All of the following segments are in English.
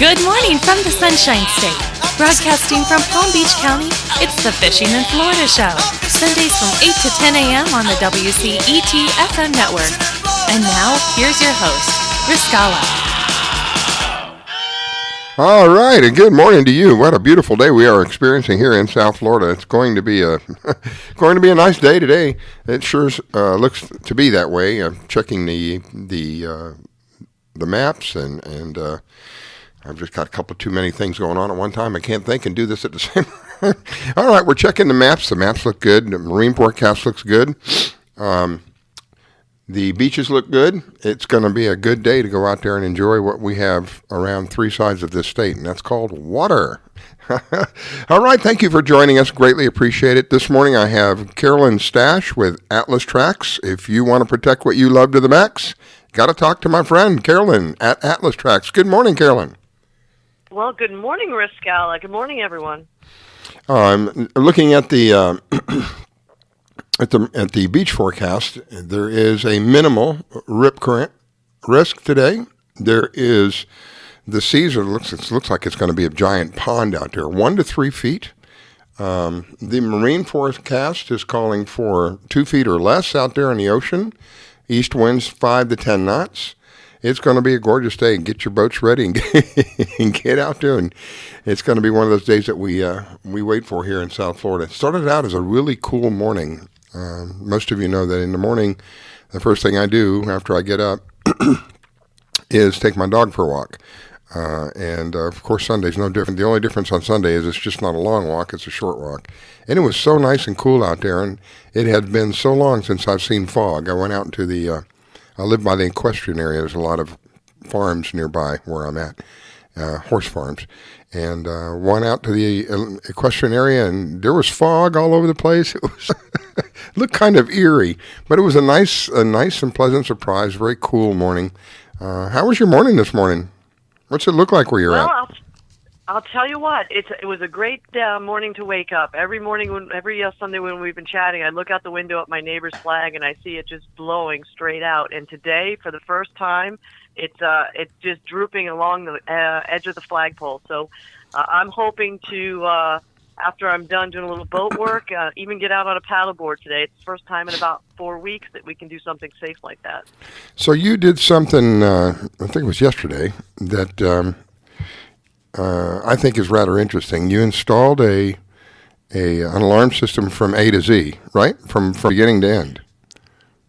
Good morning from the Sunshine State. Broadcasting from Palm Beach County, it's the Fishing in Florida Show. Sundays from 8 to 10 a.m. on the WCET FM network. And now, here's your host, Riscala. All right, and good morning to you. What a beautiful day we are experiencing here in South Florida. It's going to be a nice day today. It sure looks to be that way. I'm checking the maps and I've just got a couple too many things going on at one time. I can't think and do this at the same time. All right, we're checking the maps. The maps look good. The marine forecast looks good. The beaches look good. It's going to be a good day to go out there and enjoy what we have around three sides of this state, and that's called water. All right, thank you for joining us. Greatly appreciate it. This morning I have Carolyn Stash with Atlas Tracks. If you want to protect what you love to the max, got to talk to my friend Carolyn at Atlas Tracks. Good morning, Carolyn. Well, good morning, Riscala. Good morning, everyone. Looking at the at the beach forecast, there is a minimal rip current risk today. There is the seas looks like it's going to be a giant pond out there, 1 to 3 feet. The marine forecast is calling for 2 feet or less out there in the ocean. East winds 5 to 10 knots. It's going to be a gorgeous day. Get your boats ready and get out there. And it's going to be one of those days that we wait for here in South Florida. It started out as a really cool morning. Most of you know that in the morning, the first thing I do after I get up is take my dog for a walk. And of course, Sunday's no different. The only difference on Sunday is it's just not a long walk. It's a short walk. And it was so nice and cool out there. And it had been so long since I've seen fog. I went out into I live by the equestrian area. There's a lot of farms nearby where I'm at, horse farms. And went out to the equestrian area, and there was fog all over the place. It was looked kind of eerie, but it was a nice and pleasant surprise. Very cool morning. How was your morning this morning? What's it look like where you're at? I'll tell you what. It was a great morning to wake up. Every morning, every Sunday when we've been chatting, I look out the window at my neighbor's flag and I see it just blowing straight out. And today, for the first time, it's just drooping along the edge of the flagpole. So I'm hoping to, after I'm done doing a little boat work, even get out on a paddleboard today. It's the first time in about 4 weeks that we can do something safe like that. So you did something, I think it was yesterday, that I think is rather interesting. You installed an alarm system from A to Z, right? From beginning to end.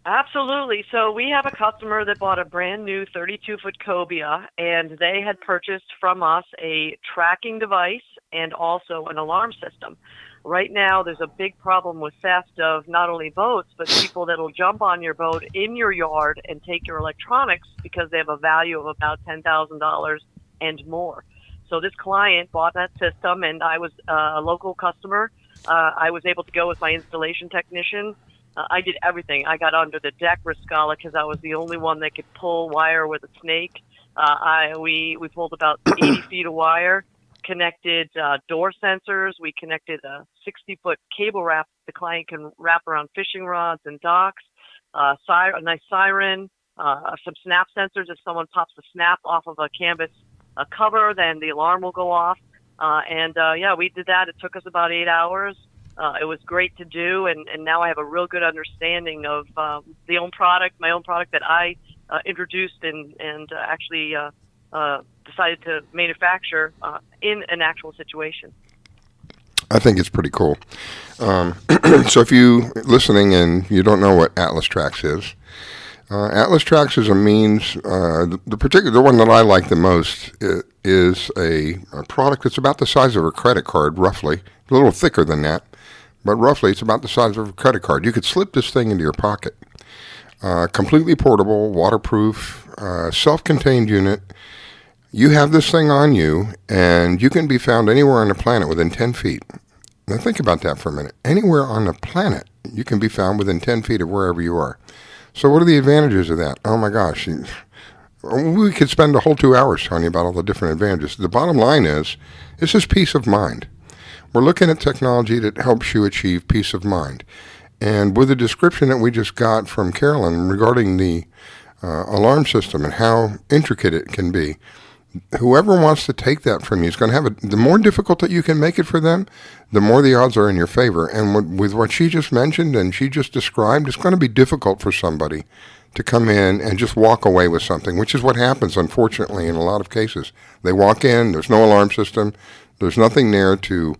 Absolutely. So we have a customer that bought a brand new 32-foot cobia, and they had purchased from us a tracking device and also an alarm system. Right now, there's a big problem with theft of not only boats, but people that will jump on your boat in your yard and take your electronics because they have a value of about $10,000 and more. So this client bought that system, and I was a local customer. I was able to go with my installation technician. I did everything. I got under the deck, Riscala, because I was the only one that could pull wire with a snake. We pulled about 80 feet of wire, connected door sensors. We connected a 60-foot cable wrap the client can wrap around fishing rods and docks, a nice siren, some snap sensors. If someone pops a snap off of a canvas cover, then the alarm will go off. We did that. It took us about 8 hours. It was great to do, and now I have a real good understanding of my own product that I introduced and actually decided to manufacture in an actual situation. I think it's pretty cool. So if you listening and you don't know what Atlas Tracks is, Atlas Tracks is a means, the one that I like the most is a product that's about the size of a credit card, roughly. A little thicker than that, but roughly it's about the size of a credit card. You could slip this thing into your pocket. Completely portable, waterproof, self-contained unit. You have this thing on you, and you can be found anywhere on the planet within 10 feet. Now think about that for a minute. Anywhere on the planet, you can be found within 10 feet of wherever you are. So what are the advantages of that? Oh my gosh. We could spend a whole 2 hours telling you about all the different advantages. The bottom line is, this is peace of mind. We're looking at technology that helps you achieve peace of mind. And with the description that we just got from Carolyn regarding the alarm system and how intricate it can be, whoever wants to take that from you is going to have the more difficult that you can make it for them, the more the odds are in your favor. And with what she just mentioned and she just described, it's going to be difficult for somebody to come in and just walk away with something, which is what happens, unfortunately, in a lot of cases. They walk in, there's no alarm system, there's nothing there to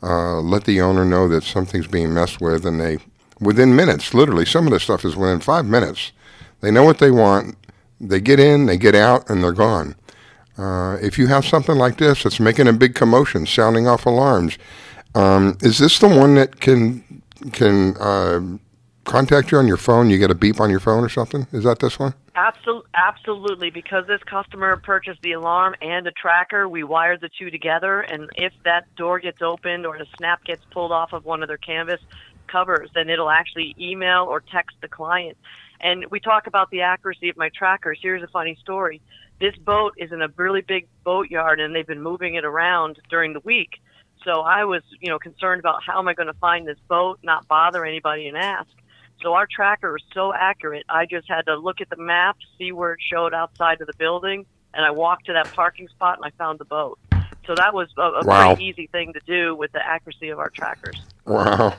let the owner know that something's being messed with, and they, within minutes, literally, some of this stuff is within 5 minutes. They know what they want, they get in, they get out, and they're gone. If you have something like this that's making a big commotion, sounding off alarms, is this the one that can contact you on your phone? You get a beep on your phone or something? Is that this one? Absolutely. Because this customer purchased the alarm and a tracker, we wired the two together, and if that door gets opened or the snap gets pulled off of one of their canvas covers, then it'll actually email or text the client. And we talk about the accuracy of my trackers. Here's a funny story. This boat is in a really big boatyard, and they've been moving it around during the week. So I was, concerned about how am I going to find this boat, not bother anybody and ask. So our tracker is so accurate, I just had to look at the map, see where it showed outside of the building, and I walked to that parking spot and I found the boat. So that was a pretty easy thing to do with the accuracy of our trackers. Wow.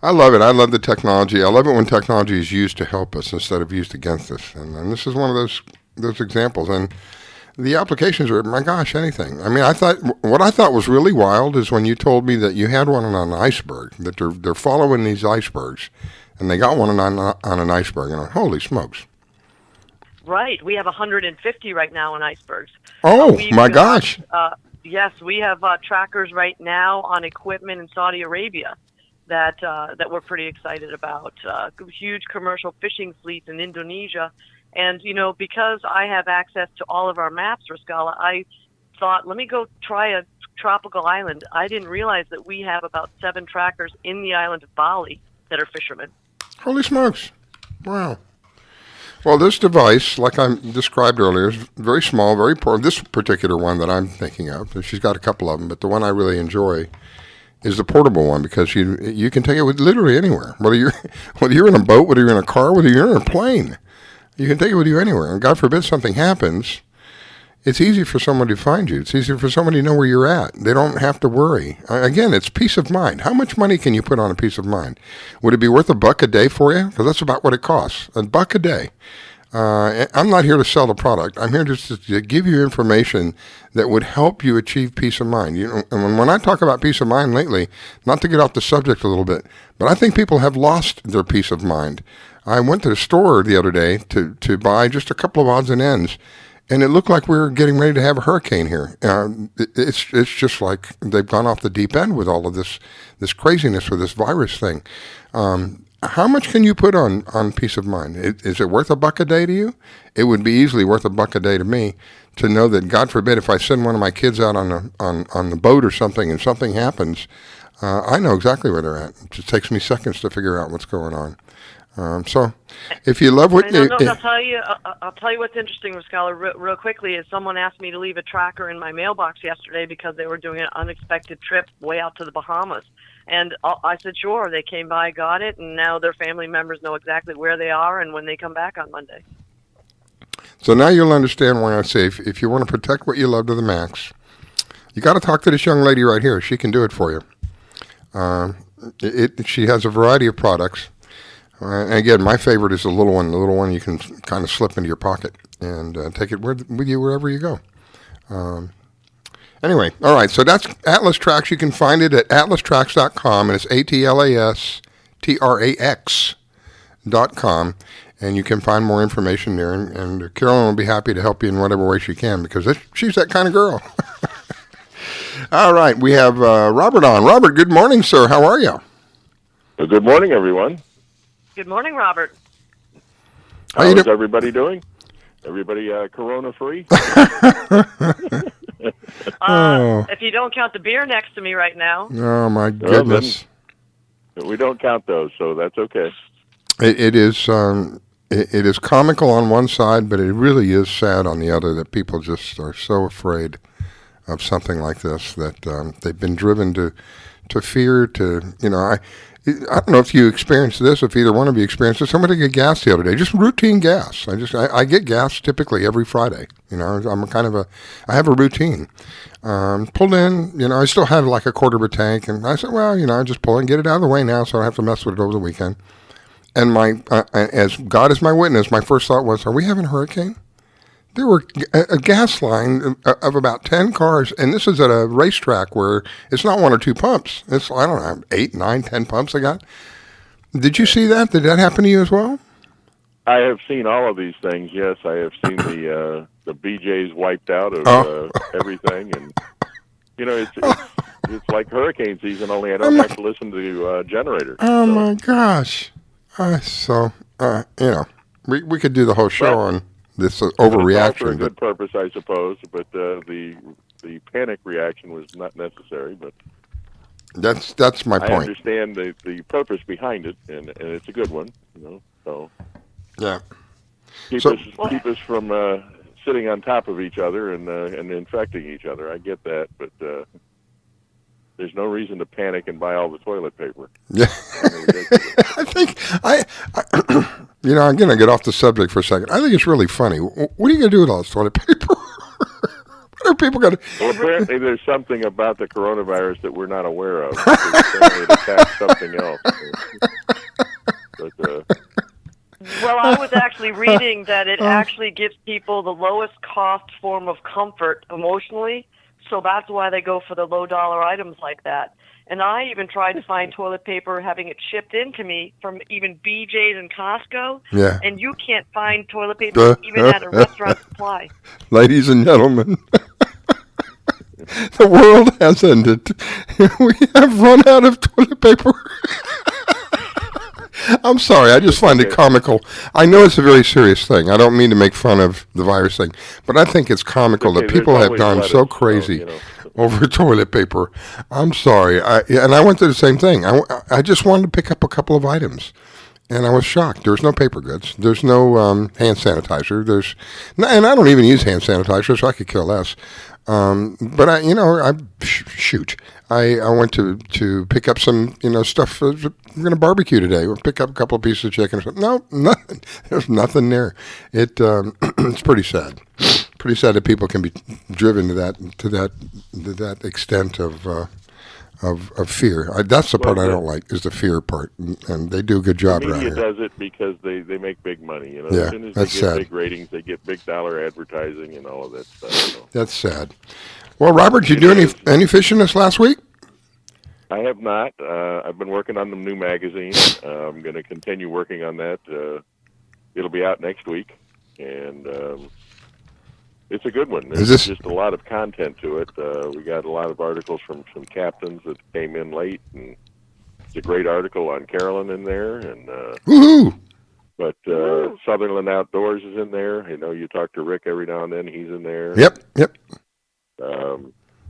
I love it. I love the technology. I love it when technology is used to help us instead of used against us. And this is one of those examples. And the applications are, my gosh, anything. I mean, what I thought was really wild is when you told me that you had one on an iceberg, that they're following these icebergs, and they got one on an iceberg. And holy smokes. Right. We have 150 right now on icebergs. Oh, my gosh. Yes, we have trackers right now on equipment in Saudi Arabia that we're pretty excited about. Huge commercial fishing fleets in Indonesia. And, because I have access to all of our maps, Rascala, I thought, let me go try a tropical island. I didn't realize that we have about 7 trackers in the island of Bali that are fishermen. Holy smokes. Wow. Well, this device, like I described earlier, is very small, very poor. This particular one that I'm thinking of, she's got a couple of them, but the one I really enjoy is the portable one, because you can take it with literally anywhere. Whether you're in a boat, whether you're in a car, whether you're in a plane, you can take it with you anywhere. And God forbid something happens, it's easy for somebody to find you. It's easy for somebody to know where you're at. They don't have to worry. Again, it's peace of mind. How much money can you put on a peace of mind? Would it be worth $1 a day for you? Because that's about what it costs, $1 a day. I'm not here to sell the product. I'm here just to give you information that would help you achieve peace of mind. And when I talk about peace of mind lately, not to get off the subject a little bit, but I think people have lost their peace of mind. I went to the store the other day to buy just a couple of odds and ends, and it looked like we were getting ready to have a hurricane here. It's just like they've gone off the deep end with all of this craziness with this virus thing. How much can you put on peace of mind? Is it worth $1 a day to you? It would be easily worth $1 a day to me to know that, God forbid, if I send one of my kids out on the boat or something and something happens, I know exactly where they're at. It just takes me seconds to figure out what's going on. So, if you love what I'll tell you what's interesting, Rascala, real quickly, is someone asked me to leave a tracker in my mailbox yesterday because they were doing an unexpected trip way out to the Bahamas. And I said, sure. They came by, got it, and now their family members know exactly where they are and when they come back on Monday. So now you'll understand why I say if you want to protect what you love to the max, you got to talk to this young lady right here. She can do it for you. She has a variety of products. And again, my favorite is the little one. The little one you can kind of slip into your pocket and take it with you wherever you go. Anyway, all right, so that's Atlas Tracks. You can find it at atlastrax.com, and it's atlastrax.com, and you can find more information there. And Carolyn will be happy to help you in whatever way she can, because she's that kind of girl. All right, we have Robert on. Robert, good morning, sir. How are you? Well, good morning, everyone. Good morning, Robert. How is everybody doing? Everybody corona-free? If you don't count the beer next to me right now. Oh, my goodness. We don't count those, so that's okay. It is comical on one side, but it really is sad on the other that people just are so afraid of something like this that they've been driven to to fear, to, I don't know if you experienced this, if either one of you experienced this. Somebody get gas the other day, just routine gas. I get gas typically every Friday. I have a routine. Pulled in, I still had like a quarter of a tank, and I said, well, I just pull it and get it out of the way now so I don't have to mess with it over the weekend. And as God is my witness, my first thought was, are we having a hurricane? There were a gas line of about 10 cars, and this is at a racetrack where it's not one or two pumps. It's, I don't know, 8, 9, 10 pumps they got. Did you see that? Did that happen to you as well? I have seen all of these things, yes. I have seen the BJs wiped out of everything, and, it's like hurricane season, only I don't have to listen to generator. My gosh. We could do the whole show on this overreaction. It's all for a good purpose, I suppose, but the panic reaction was not necessary. But that's my point. I understand the purpose behind it, and it's a good one. So yeah, keep us from sitting on top of each other and infecting each other. I get that, but there's no reason to panic and buy all the toilet paper. Yeah, I think I'm going to get off the subject for a second. I think it's really funny. What are you going to do with all this toilet paper? What are people going to... Well, apparently there's something about the coronavirus that we're not aware of. It attacks something else. Well, I was actually reading that it actually gives people the lowest cost form of comfort emotionally, so that's why they go for the low-dollar items like that. And I even tried to find toilet paper, having it shipped into me from even BJ's and Costco. Yeah. And you can't find toilet paper even at a restaurant supply. Ladies and gentlemen, the world has ended. We have run out of toilet paper. I'm sorry, I just find it comical. I know it's a very serious thing. I don't mean to make fun of the virus thing, but I think it's comical that people have gone so crazy over toilet paper. I'm sorry. And I went through the same thing. I just wanted to pick up a couple of items, and I was shocked. There's no paper goods. There's no hand sanitizer. And I don't even use hand sanitizer, so I could care less. But I went to pick up some, stuff. We're going to barbecue today. We'll pick up a couple of pieces of chicken or something. No, nothing. There's nothing there. It's pretty sad. Pretty sad that people can be driven to that extent of fear. That's the part I don't like, is the fear part, and they do a good job around here. The media does it because they make big money. Yeah, as soon as that's they get sad. Big ratings, they get big dollar advertising and all of that stuff. That's sad. Well, Robert, did you do any fishing this last week? I have not. I've been working on the new magazine. I'm going to continue working on that. It'll be out next week, and it's a good one. There's just a lot of content to it. We got a lot of articles from some captains that came in late, and it's a great article on Carolyn in there. And woohoo! But Sutherland Outdoors is in there. I know you talk to Rick every now and then. He's in there. Yep.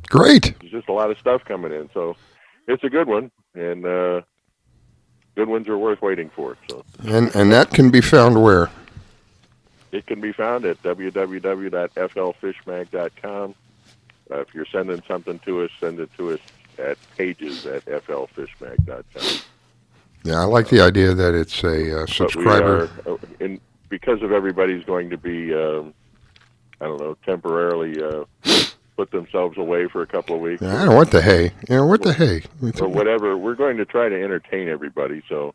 Great. There's just a lot of stuff coming in, so it's a good one, and good ones are worth waiting for. So. And that can be found where? It can be found at www.flfishmag.com. If you're sending something to us, send it to us at pages@flfishmag.com. Yeah, I like the idea that it's a subscriber. Because of everybody's going to be, temporarily put themselves away for a couple of weeks. Yeah, I don't want the hay. What the hay? Or whatever. We're going to try to entertain everybody, so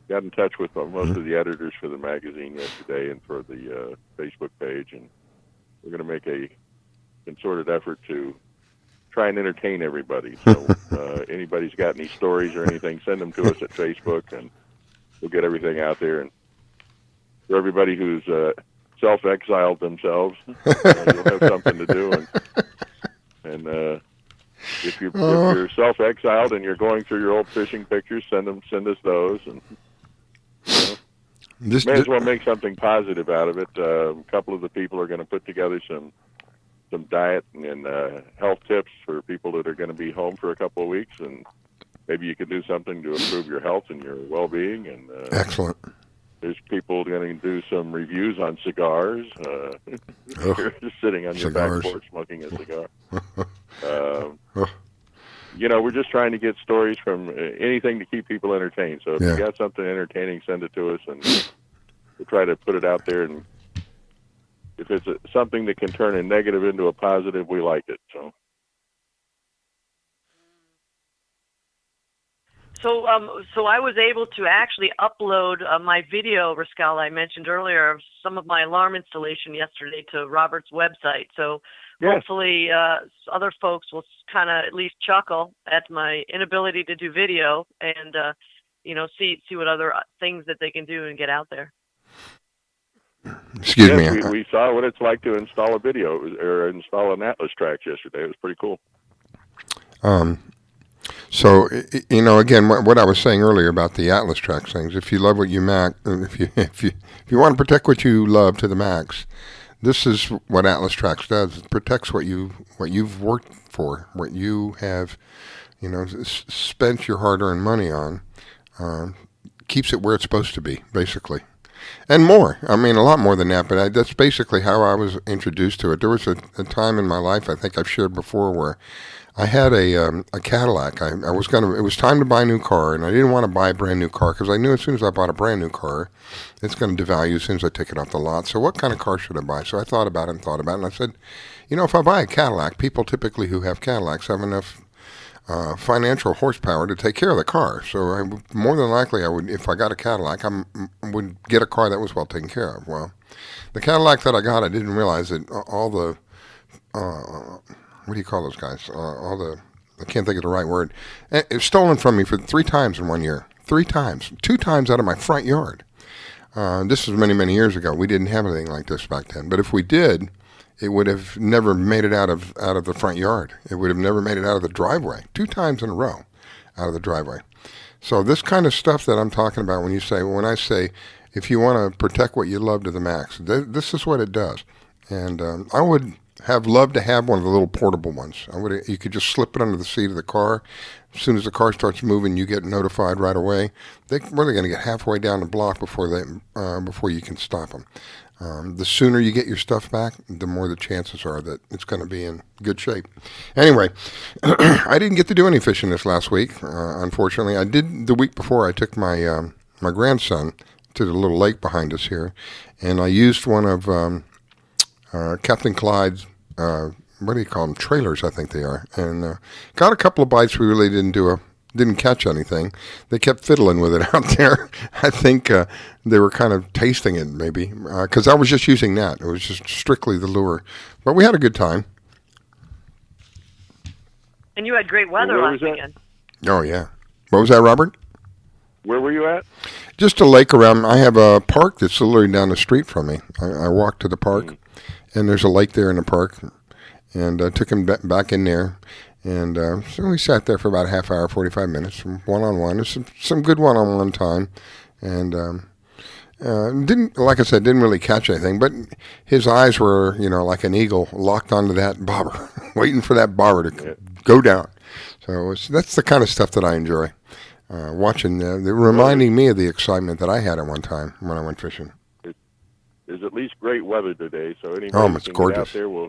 got in touch with most of the editors for the magazine yesterday and for the Facebook page, and we're going to make a concerted effort to try and entertain everybody. So anybody's got any stories or anything, send them to us at Facebook, and we'll get everything out there. And for everybody who's self-exiled themselves, you'll have something to do. And if you're self-exiled and you're going through your old fishing pictures, send us those. And may as well make something positive out of it. A couple of the people are going to put together some diet and health tips for people that are going to be home for a couple of weeks, and maybe you could do something to improve your health and your well-being. And excellent. There's people going to do some reviews on cigars. You're just sitting on your back porch smoking a cigar. we're just trying to get stories from anything to keep people entertained. So if you got something entertaining, send it to us, and we'll try to put it out there. And if it's something that can turn a negative into a positive, we like it. So I was able to actually upload my video, Rascal, I mentioned earlier, of some of my alarm installation yesterday to Robert's website. So hopefully other folks will kind of at least chuckle at my inability to do video and, see what other things that they can do and get out there. Excuse me. We saw what it's like to install a video or install an Atlas track yesterday. It was pretty cool. So, again, what I was saying earlier about the Atlas tracks things, if you love what you if you want to protect what you love to the max, this is what Atlas Tracks does. It protects what you've worked for, what you have, spent your hard-earned money on, keeps it where it's supposed to be, basically. And more. I mean, a lot more than that, but that's basically how I was introduced to it. There was a time in my life, I think I've shared before, where I had a Cadillac. It was time to buy a new car, and I didn't want to buy a brand new car because I knew as soon as I bought a brand new car, it's going to devalue as soon as I take it off the lot. So what kind of car should I buy? So I thought about it, and I said, if I buy a Cadillac, people typically who have Cadillacs have enough financial horsepower to take care of the car. So more than likely, I would, if I got a Cadillac, I would get a car that was well taken care of. Well, the Cadillac that I got, I didn't realize that all the what do you call those guys? I can't think of the right word. It was stolen from me for 3 times in 1 year. 3 times. 2 times out of my front yard. This was many, many years ago. We didn't have anything like this back then. But if we did, it would have never made it out of the front yard. It would have never made it out of the driveway. 2 times in a row out of the driveway. So this kind of stuff that I'm talking about when I say, if you want to protect what you love to the max, this is what it does. And I would have loved to have one of the little portable ones. You could just slip it under the seat of the car. As soon as the car starts moving, you get notified right away. They're going to get halfway down the block before you can stop them. The sooner you get your stuff back, the more the chances are that it's going to be in good shape. Anyway, I didn't get to do any fishing this last week, unfortunately. I did the week before. I took my my grandson to the little lake behind us here, and I used one of Captain Clyde's, what do you call them, trailers, I think they are, and got a couple of bites. We really didn't catch anything. They kept fiddling with it out there. I think they were kind of tasting it, maybe, because I was just using that. It was just strictly the lure. But we had a good time. And you had great weather last weekend. Oh, yeah. What was that, Robert? Where were you at? Just a lake around. I have a park that's literally down the street from me. I walked to the park, and there's a lake there in the park, and I took him back in there. And so we sat there for about a half hour, 45 minutes, one-on-one. There's some good one-on-one time. And didn't really catch anything. But his eyes were, like an eagle locked onto that bobber, waiting for that bobber to go down. So that's the kind of stuff that I enjoy, watching. Reminding me of the excitement that I had at one time when I went fishing. There's at least great weather today, so anybody it's can gorgeous. Get out there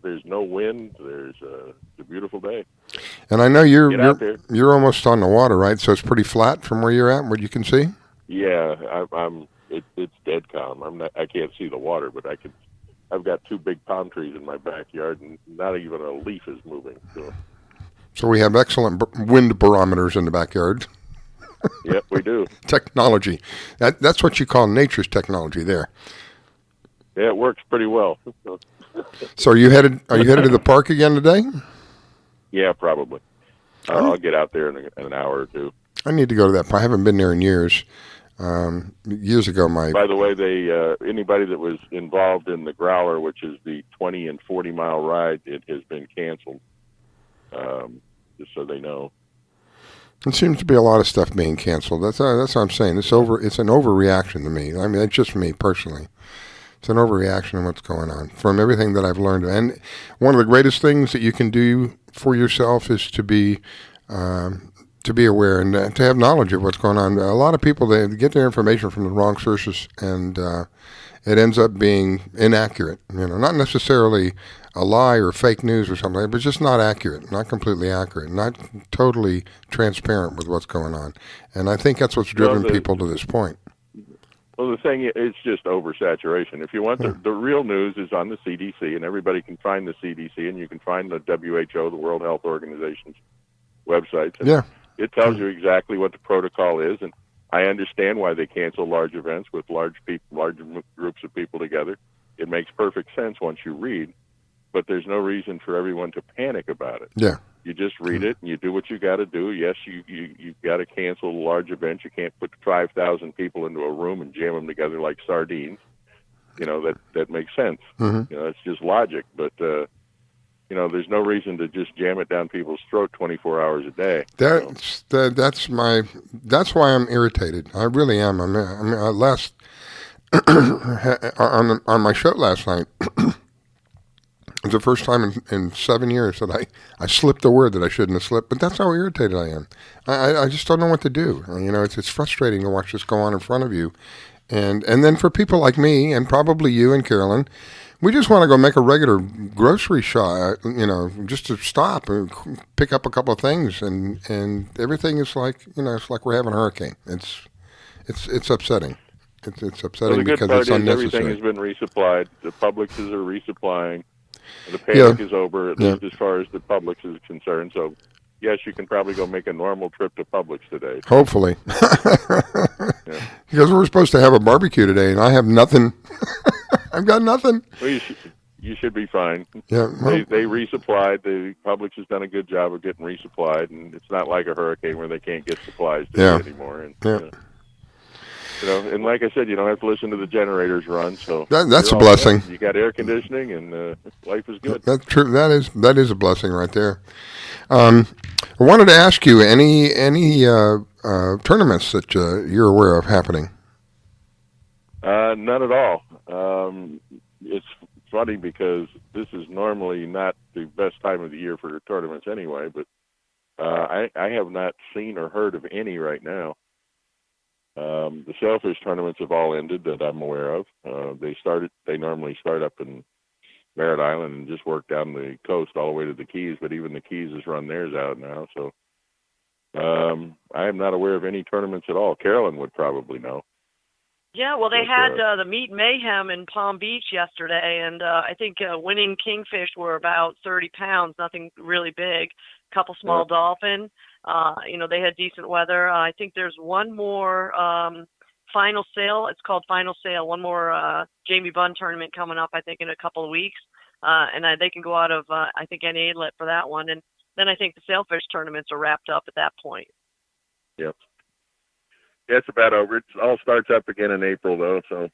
there's no wind. It's a beautiful day. And I know you're almost on the water, right? So it's pretty flat from where you're at, what you can see. Yeah, it's dead calm. I can't see the water, but I've got 2 big palm trees in my backyard, and not even a leaf is moving. So we have excellent wind barometers in the backyard. Yep, we do. Technology. That's what you call nature's technology there. Yeah, it works pretty well. So are you headed to the park again today? Yeah, probably. I'll get out there in an hour or 2. I need to go to that park. I haven't been there in years. Years ago, By the way, anybody that was involved in the Growler, which is the 20 and 40 mile ride, it has been canceled. Just so they know. There seems to be a lot of stuff being canceled. That's what I'm saying. It's an overreaction to me. I mean, it's just me personally. It's an overreaction to what's going on from everything that I've learned. And one of the greatest things that you can do for yourself is to be aware and to have knowledge of what's going on. A lot of people, they get their information from the wrong sources, and it ends up being inaccurate. Not necessarily a lie or fake news or something, but just not accurate, not completely accurate, not totally transparent with what's going on. And I think that's what's driven people to this point. Well, the thing is just oversaturation. If you want the real news is on the CDC, and everybody can find the CDC, and you can find the WHO, the World Health Organization's websites. And it tells you exactly what the protocol is, and I understand why they cancel large events with large groups of people together. It makes perfect sense once you read, but there's no reason for everyone to panic about it. Yeah. You just read it, and you do what you got to do. Yes, you've got to cancel a large event. You can't put 5,000 people into a room and jam them together like sardines. That makes sense. Mm-hmm. It's just logic. But there's no reason to just jam it down people's throat 24 hours a day. That's why I'm irritated. I really am. on my show last night. It was the first time in 7 years that I slipped a word that I shouldn't have slipped, but that's how irritated I am. I just don't know what to do. It's frustrating to watch this go on in front of you. And then for people like me, and probably you and Carolyn, we just want to go make a regular grocery shop, just to stop and pick up a couple of things, and everything is like, it's like we're having a hurricane. It's upsetting. It's upsetting because it's unnecessary. Everything has been resupplied. The Publixes are resupplying. The panic is over, at least as far as the Publix is concerned. So, yes, you can probably go make a normal trip to Publix today. Hopefully. Because we're supposed to have a barbecue today, and I have nothing. I've got nothing. Well, you should be fine. Yeah, well, they resupplied. The Publix has done a good job of getting resupplied, and it's not like a hurricane where they can't get supplies anymore. And, and like I said, you don't have to listen to the generators run. So that's a blessing. You got air conditioning, and life is good. That's true. That is a blessing right there. I wanted to ask you any tournaments that you're aware of happening. None at all. It's funny because this is normally not the best time of the year for tournaments anyway, but I have not seen or heard of any right now. The sailfish tournaments have all ended that I'm aware of. They normally start up in Merritt Island and just work down the coast all the way to the Keys, but even the Keys has run theirs out now. So I am not aware of any tournaments at all. Carolyn would probably know. Yeah, well, they had the Meat Mayhem in Palm Beach yesterday, and I think winning kingfish were about 30 pounds, nothing really big. A couple small dolphin. They had decent weather. I think there's one more final sale. It's called Final Sale. One more Jamie Bunn tournament coming up, I think, in a couple of weeks. And they can go out of, I think, any inlet for that one. And then I think the sailfish tournaments are wrapped up at that point. Yep. Yeah, it's about over. It all starts up again in April, though. So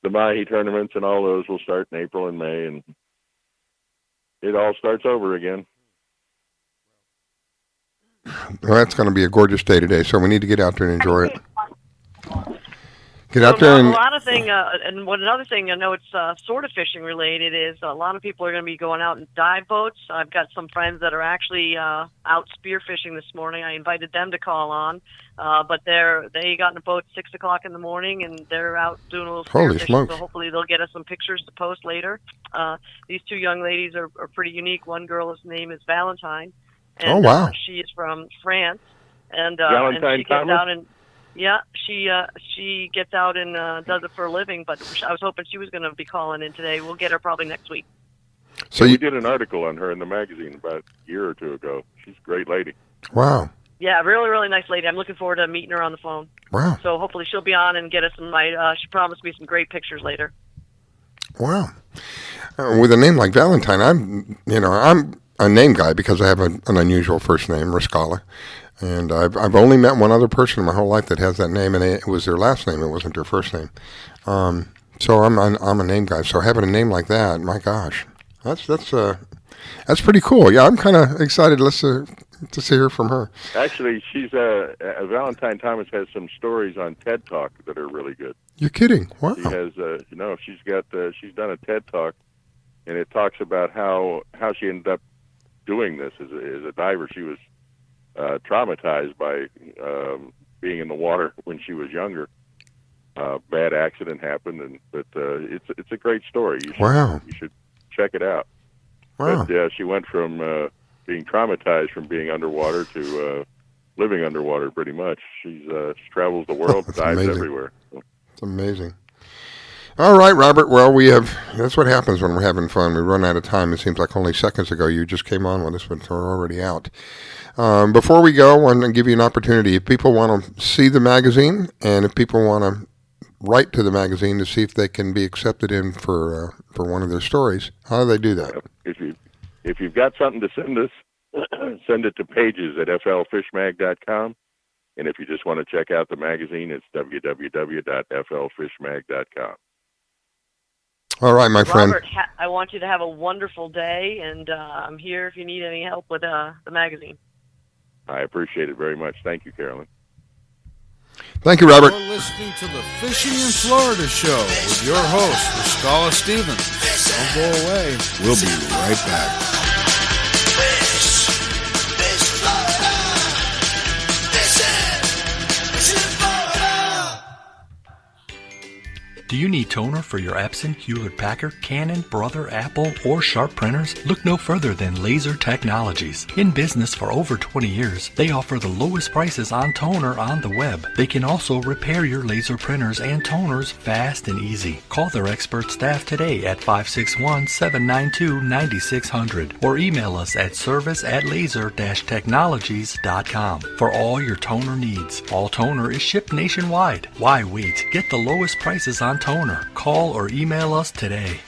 the Mahi tournaments and all those will start in April and May, and it all starts over again. Well, that's going to be a gorgeous day today, so we need to get out there and enjoy it. Get out there and... another thing, I know it's sort of fishing related, is a lot of people are going to be going out in dive boats. I've got some friends that are actually out spearfishing this morning. I invited them to call on, but they got in a boat at 6 o'clock in the morning, and they're out doing a little Holy spearfishing, smokes. so hopefully they'll get us some pictures to post later. These two young ladies are pretty unique. One girl's name is Valentine, and oh, wow. She is from France, and Valentine she gets out and... Yeah, she gets out and does it for a living, but I was hoping she was going to be calling in today. We'll get her probably next week. So we did an article on her in the magazine about a year or two ago. She's a great lady. Wow. Yeah, really, really nice lady. I'm looking forward to meeting her on the phone. Wow. So hopefully she'll be on and get us some. She promised me some great pictures later. Wow. With a name like Valentine, I'm a name guy because I have an unusual first name, Riscala. And I've only met one other person in my whole life that has that name, and it was their last name. It wasn't their first name. So I'm a name guy. So having a name like that, my gosh, that's pretty cool. Yeah, I'm kind of excited to hear from her. Actually, she's Valentine Thomas has some stories on TED Talk that are really good. You're kidding? Wow. She has she's done a TED Talk, and it talks about how she ended up doing this as a diver. She was traumatized by being in the water when she was younger, bad accident happened, but it's a great story. Wow. You should check it out. Wow. But she went from being traumatized from being underwater to living underwater pretty much. She travels the world, dives amazing. everywhere. It's amazing. All right, Robert. Well, that's what happens when we're having fun. We run out of time. It seems like only seconds ago you just came on with us, but we're already out. Before we go, I want to give you an opportunity. If people want to see the magazine, and if people want to write to the magazine to see if they can be accepted in for one of their stories, how do they do that? If you've got something to send us, send it to pages@flfishmag.com. And if you just want to check out the magazine, it's www.flfishmag.com. All right, my friend. Robert, I want you to have a wonderful day, and I'm here if you need any help with the magazine. I appreciate it very much. Thank you, Carolyn. Thank you, Robert. You're listening to the Fishing in Florida show with your host, Riscala Stevens. Don't go away. We'll be right back. Do you need toner for your Epson, Hewlett-Packard, Canon, Brother, Apple, or Sharp printers? Look no further than Laser Technologies. In business for over 20 years, they offer the lowest prices on toner on the web. They can also repair your laser printers and toners fast and easy. Call their expert staff today at 561-792-9600 or email us at service@laser-technologies.com for all your toner needs. All toner is shipped nationwide. Why wait? Get the lowest prices on toner. Call or email us today.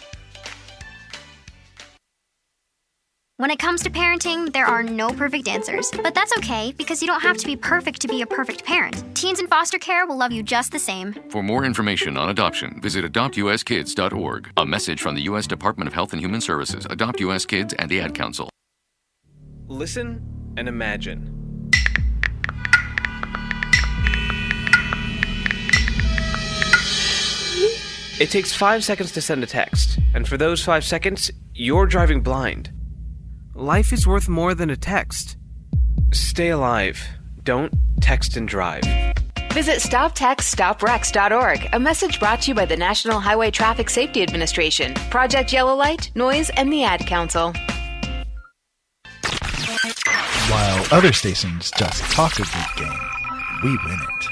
When it comes to parenting, there are no perfect answers. But that's okay, because you don't have to be perfect to be a perfect parent. Teens in foster care will love you just the same. For more information on adoption, visit adoptuskids.org. A message from the U.S. Department of Health and Human Services, Adopt U.S. Kids, and the Ad Council. Listen and imagine. It takes 5 seconds to send a text, and for those 5 seconds, you're driving blind. Life is worth more than a text. Stay alive. Don't text and drive. Visit StopTextStopWrecks.org, a message brought to you by the National Highway Traffic Safety Administration, Project Yellow Light, Noise, and the Ad Council. While other stations just talk a good game, we win it.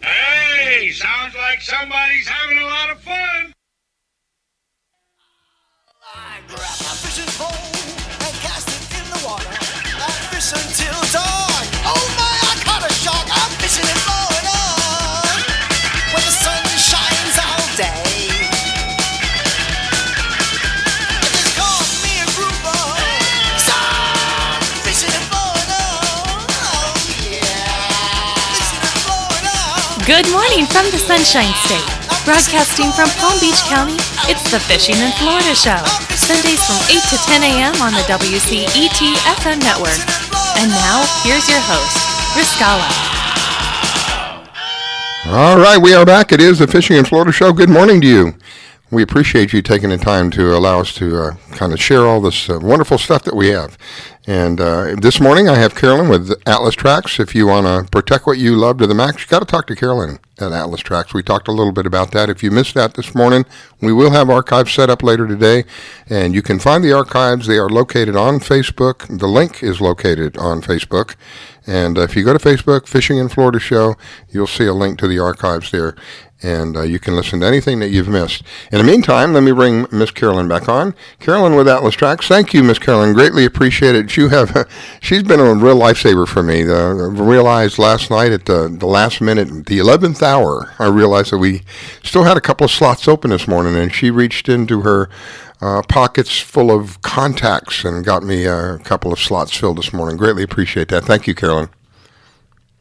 Hey, sounds like somebody's having a lot of fun. I grab my fishing pole and cast it in the water. I fish until dawn. Oh my, I caught a shark. I'm fishing and blowing on when the sun shines all day. And they call me a grouper. So I'm fishing and blowing on. Oh yeah, fishing and blowing on. Good morning from the Sunshine State. Broadcasting from Palm Beach County, it's the Fishing in Florida show. Sundays from 8 to 10 a.m. on the WCET FM network. And now, here's your host, Riscala. All right, we are back. It is the Fishing in Florida show. Good morning to you. We appreciate you taking the time to allow us to kind of share all this wonderful stuff that we have. And this morning I have Carolyn with Atlas Tracks. If you want to protect what you love to the max, you got to talk to Carolyn at Atlas Tracks. We talked a little bit about that. If you missed that this morning, we will have archives set up later today, and you can find the archives. They are located on Facebook. The link is located on Facebook. And if you go to Facebook, Fishing in Florida Show, you'll see a link to the archives there. And you can listen to anything that you've missed. In the meantime, let me bring Miss Carolyn back on. Carolyn with Atlas Tracks. Thank you, Miss Carolyn. Greatly appreciate it. She's been a real lifesaver for me. I realized last night at the last minute, the 11th hour, I realized that we still had a couple of slots open this morning, and she reached into her pockets full of contacts and got me a couple of slots filled this morning. Greatly appreciate that. Thank you, Carolyn.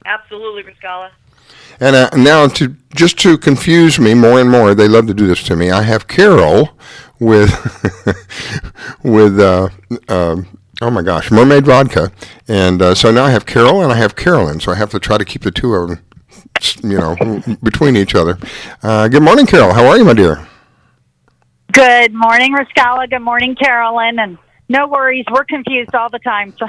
Absolutely, Riscala. And now, just to confuse me more and more, they love to do this to me. I have Carol with oh my gosh, Mermaid Vodka, and so now I have Carol and I have Carolyn. So I have to try to keep the two of them, between each other. Good morning, Carol. How are you, my dear? Good morning, Riscala. Good morning, Carolyn. And no worries, we're confused all the time. So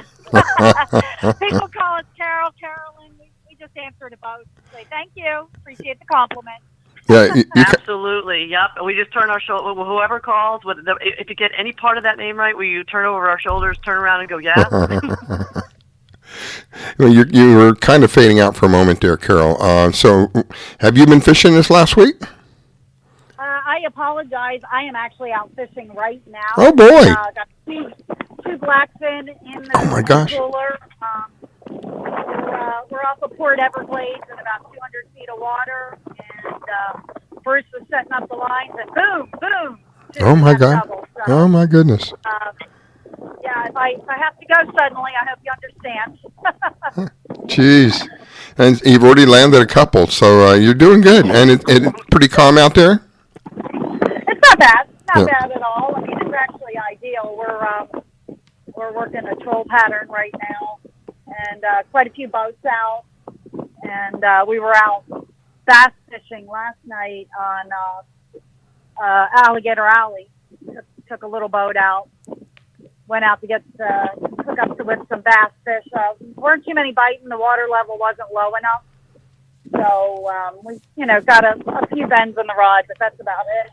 people call us Carolyn. We just answer to both. Say thank you. Appreciate the compliment. Yeah, Absolutely. Yep. We just turn our shoulder. Whoever calls, if you get any part of that name right, we turn over our shoulders, turn around, and go, yeah. Well, you were kind of fading out for a moment there, Carol. So, have you been fishing this last week? I apologize. I am actually out fishing right now. Oh boy! Got two blackfin in the cooler. We're off of Port Everglades in about 200 feet of water, and Bruce was setting up the lines, and boom, boom. Oh my God! Double, so, oh my goodness! Yeah, if I have to go suddenly, I hope you understand. Jeez, and you've already landed a couple, so you're doing good. And it's pretty calm out there. It's not bad. Not bad at all. I mean, it's actually ideal. We're working a troll pattern right now, and quite a few boats out. And we were out bass fishing last night on Alligator Alley. Took a little boat out. Went out to hook up with some bass fish. Weren't too many biting. The water level wasn't low enough. So we, got a few bends in the rod, but that's about it.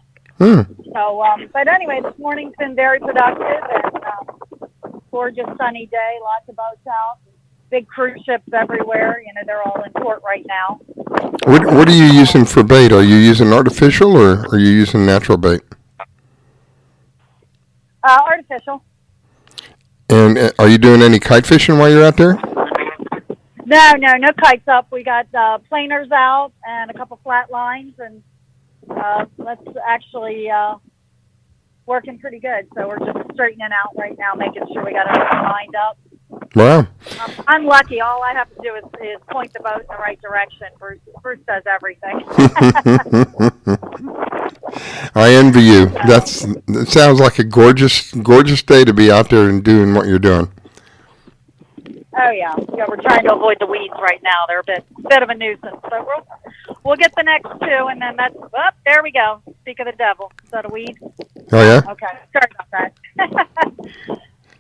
So, but anyway, this morning's been very productive and gorgeous sunny day. Lots of boats out. Big cruise ships everywhere. They're all in port right now. What are you using for bait? Are you using artificial or are you using natural bait? Artificial. And are you doing any kite fishing while you're out there? No kites up. We got planers out and a couple flat lines, and that's actually working pretty good. So we're just straightening out right now, making sure we got everything lined up. Wow. I'm lucky. All I have to do is point the boat in the right direction. Bruce does everything. I envy you. It sounds like a gorgeous day to be out there and doing what you're doing. Oh yeah. We're trying to avoid the weeds right now. They're a bit of a nuisance. So we'll get the next two, and then there we go. Speak of the devil. Is that a weed? Oh yeah. Okay. Sorry about that.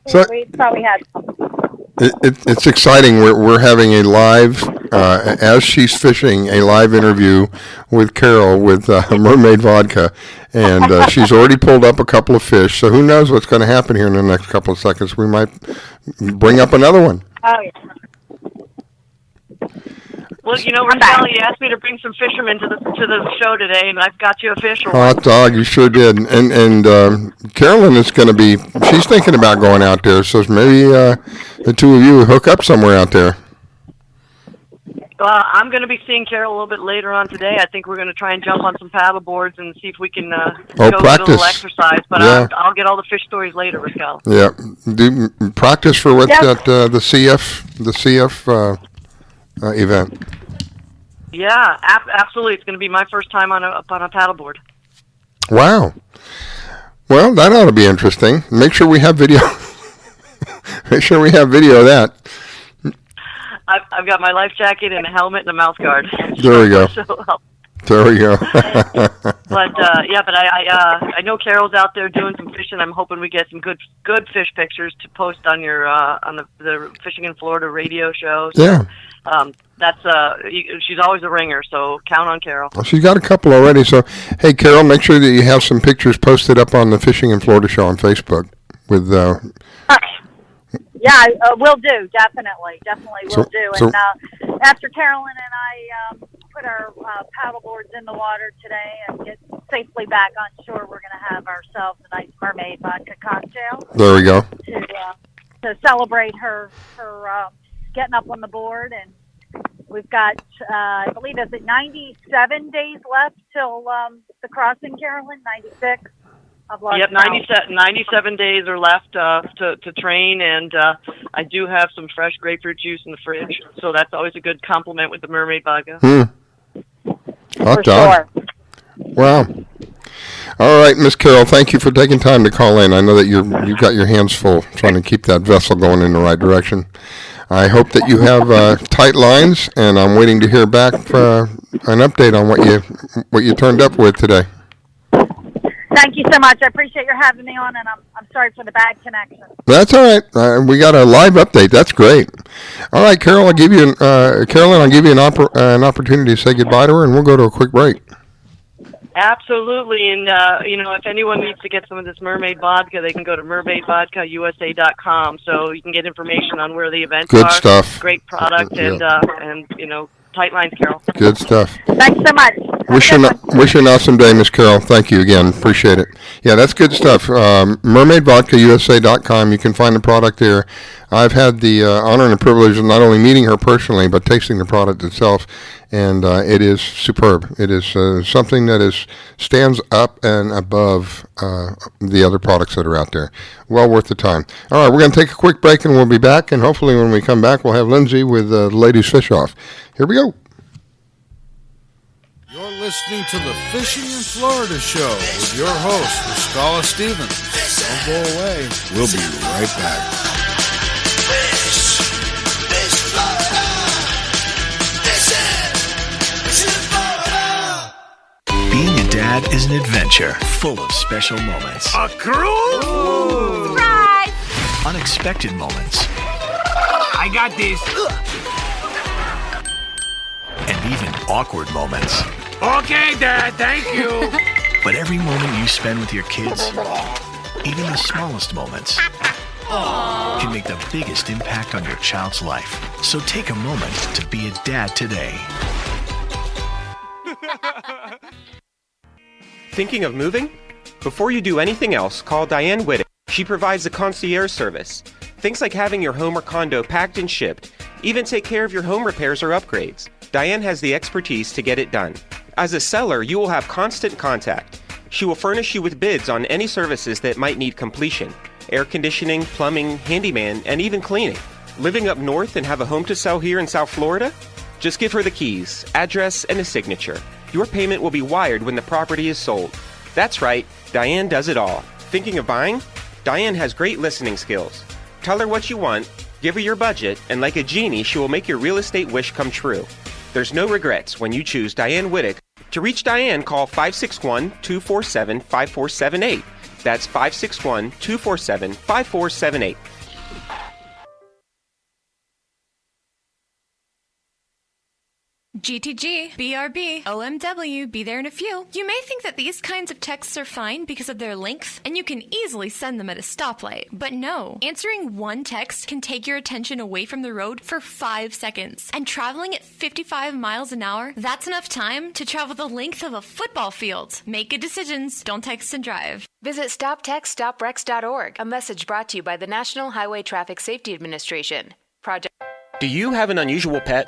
So we thought we had some. It's exciting. We're having a live, as she's fishing, a live interview with Carol with Mermaid Vodka, and she's already pulled up a couple of fish. So who knows what's going to happen here in the next couple of seconds? We might bring up another one. Oh yeah. Well, Rochelle, you asked me to bring some fishermen to the show today, and I've got you a fish. Hot dog, you sure did. And Carolyn is going to be, she's thinking about going out there, so maybe the two of you hook up somewhere out there. I'm going to be seeing Carol a little bit later on today. I think we're going to try and jump on some paddle boards and see if we can go practice. a little exercise. But yeah. I'll get all the fish stories later, Raquel. Yeah, do practice for what the CF event. Yeah, absolutely. It's going to be my first time on a paddleboard. Wow. Well, that ought to be interesting. Make sure we have video. Make sure we have video of that. I've got my life jacket and a helmet and a mouth guard. There we go. There we go. But I know Carol's out there doing some fishing. I'm hoping we get some good fish pictures to post on your on the Fishing in Florida radio show. So, yeah. She's always a ringer, so count on Carol. Well, she's got a couple already. So, hey, Carol, make sure that you have some pictures posted up on the Fishing in Florida show on Facebook with. Yeah, will do. Definitely will do. And after Carolyn and I put our paddle boards in the water today and get safely back on shore, we're going to have ourselves a nice Mermaid Vodka cocktail. There we go. To celebrate her getting up on the board, and we've got I believe 97 days left till the crossing, Carolyn. 96. Yep, 97 days are left to train, and I do have some fresh grapefruit juice in the fridge, so that's always a good compliment with the Mermaid Vodka. Hot dog. Sure. Wow. All right, Miss Carol, thank you for taking time to call in. I know that you've got your hands full trying to keep that vessel going in the right direction. I hope that you have tight lines, and I'm waiting to hear back an update on what you turned up with today. Thank you so much. I appreciate your having me on, and I'm sorry for the bad connection. That's all right. We got a live update. That's great. All right, Carol, I'll give you Carolyn, I'll give you an opportunity to say goodbye to her, and we'll go to a quick break. Absolutely, and if anyone needs to get some of this Mermaid vodka, they can go to mermaidvodkausa.com, so you can get information on where the events are. Good stuff. Great product, and tight lines, Carol. Good stuff. Thanks so much. Wish you an awesome day, Miss Carol. Thank you again. Appreciate it. Yeah, that's good stuff. Mermaidvodkausa.com. You can find the product there. I've had the honor and the privilege of not only meeting her personally, but tasting the product itself, and it is superb. It is something that stands up and above the other products that are out there. Well worth the time. All right, we're going to take a quick break, and we'll be back, and hopefully when we come back, we'll have Lindsay with the Ladies Fish Off. Here we go. You're listening to the Fishing in Florida show with your host, Scala Stevens. Don't go away. We'll be right back. Being a dad is an adventure full of special moments. A cruise? Right. Unexpected moments. I got this. And even awkward moments. Okay, Dad, thank you. But every moment you spend with your kids, even the smallest moments, can make the biggest impact on your child's life. So take a moment to be a dad today. Thinking of moving? Before you do anything else, call Diane Whittick. She provides a concierge service. Things like having your home or condo packed and shipped, even take care of your home repairs or upgrades. Diane has the expertise to get it done. As a seller, you will have constant contact. She will furnish you with bids on any services that might need completion: air conditioning, plumbing, handyman, and even cleaning. Living up north and have a home to sell here in South Florida? Just give her the keys, address, and a signature. Your payment will be wired when the property is sold. That's right, Diane does it all. Thinking of buying? Diane has great listening skills. Tell her what you want, give her your budget, and like a genie, she will make your real estate wish come true. There's no regrets when you choose Diane Whittick. To reach Diane, call 561-247-5478. That's 561-247-5478. GTG, BRB, OMW, be there in a few. You may think that these kinds of texts are fine because of their length, and you can easily send them at a stoplight. But no, answering one text can take your attention away from the road for 5 seconds. And traveling at 55 miles an hour, that's enough time to travel the length of a football field. Make good decisions, don't text and drive. Visit StopTextStopWrecks.org. A message brought to you by the National Highway Traffic Safety Administration. Do you have an unusual pet?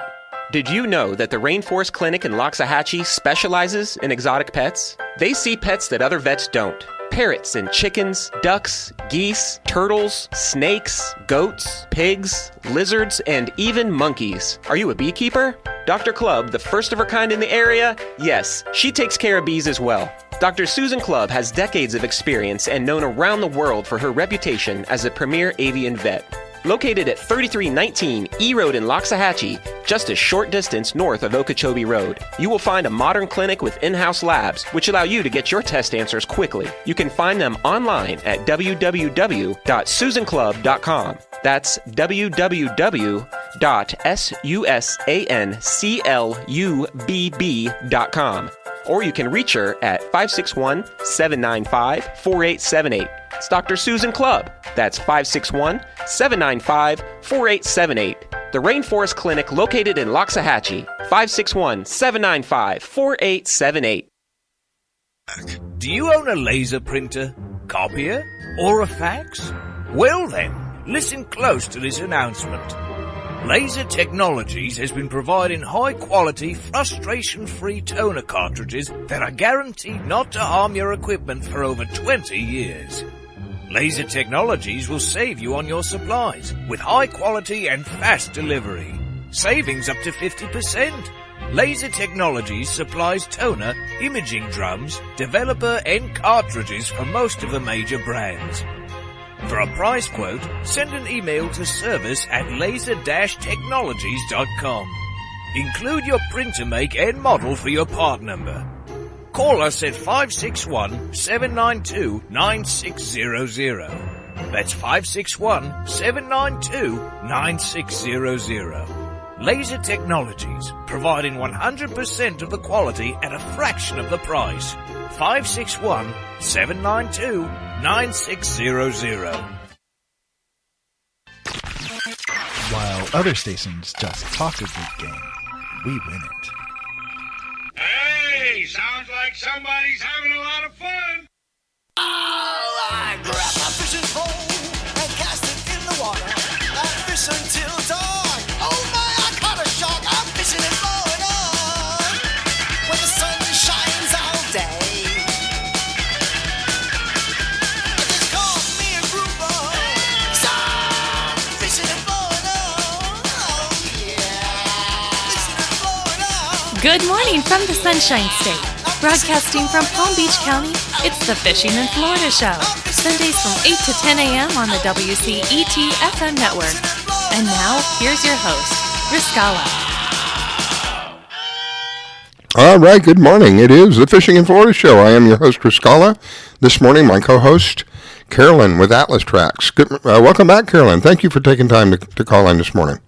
Did you know that the Rainforest Clinic in Loxahatchee specializes in exotic pets? They see pets that other vets don't. Parrots and chickens, ducks, geese, turtles, snakes, goats, pigs, lizards, and even monkeys. Are you a beekeeper? Dr. Clubb, the first of her kind in the area? Yes, she takes care of bees as well. Dr. Susan Clubb has decades of experience and known around the world for her reputation as a premier avian vet. Located at 3319 E Road in Loxahatchee, just a short distance north of Okeechobee Road, you will find a modern clinic with in-house labs, which allow you to get your test answers quickly. You can find them online at www.susanclub.com. That's www.susanclubb.com. Or you can reach her at 561-795-4878. It's Dr. Susan Clubb. That's 561-795-4878. The Rainforest Clinic located in Loxahatchee. 561-795-4878. Do you own a laser printer, copier, or a fax? Well then, listen close to this announcement. Laser Technologies has been providing high-quality, frustration-free toner cartridges that are guaranteed not to harm your equipment for over 20 years. Laser Technologies will save you on your supplies with high-quality and fast delivery. Savings up to 50%. Laser Technologies supplies toner, imaging drums, developer and cartridges for most of the major brands. For a price quote, send an email to service@laser-technologies.com. Include your printer make and model for your part number. Call us at 561-792-9600. That's 561-792-9600. Laser Technologies, providing 100% of the quality at a fraction of the price. 561-792-9600. While other stations just talk a good game, we win it. Hey, sounds like somebody's having a lot of fun. I grab my fishing pole and cast it in the water. I fish until dawn. Oh my, I caught a shark. I'm fishing and blowing on when the sun shines all day. They call me a grouper, so I'm fishing and blowing on. Oh yeah, fishing and blowing on. Good morning from the Sunshine State. Broadcasting from Palm Beach County, it's the Fishing in Florida Show. Sundays from 8 to 10 a.m. on the WCET FM network. And now, here's your host, Riscala. All right, good morning. It is the Fishing in Florida Show. I am your host, Riscala. This morning, my co-host, Carolyn with Atlas Tracks. Welcome back, Carolyn. Thank you for taking time to call in this morning.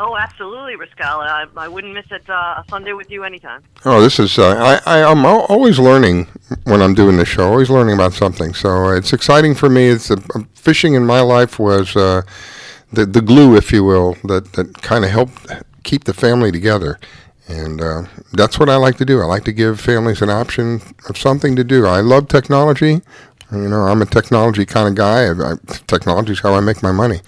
Oh, absolutely, Riscala. I wouldn't miss it a Sunday with you anytime. Oh, this is, I'm always learning when I'm doing this show, always learning about something. So it's exciting for me. Fishing in my life was the glue, if you will, that kind of helped keep the family together. And that's what I like to do. I like to give families an option of something to do. I love technology. You know, I'm a technology kind of guy. Technology is how I make my money.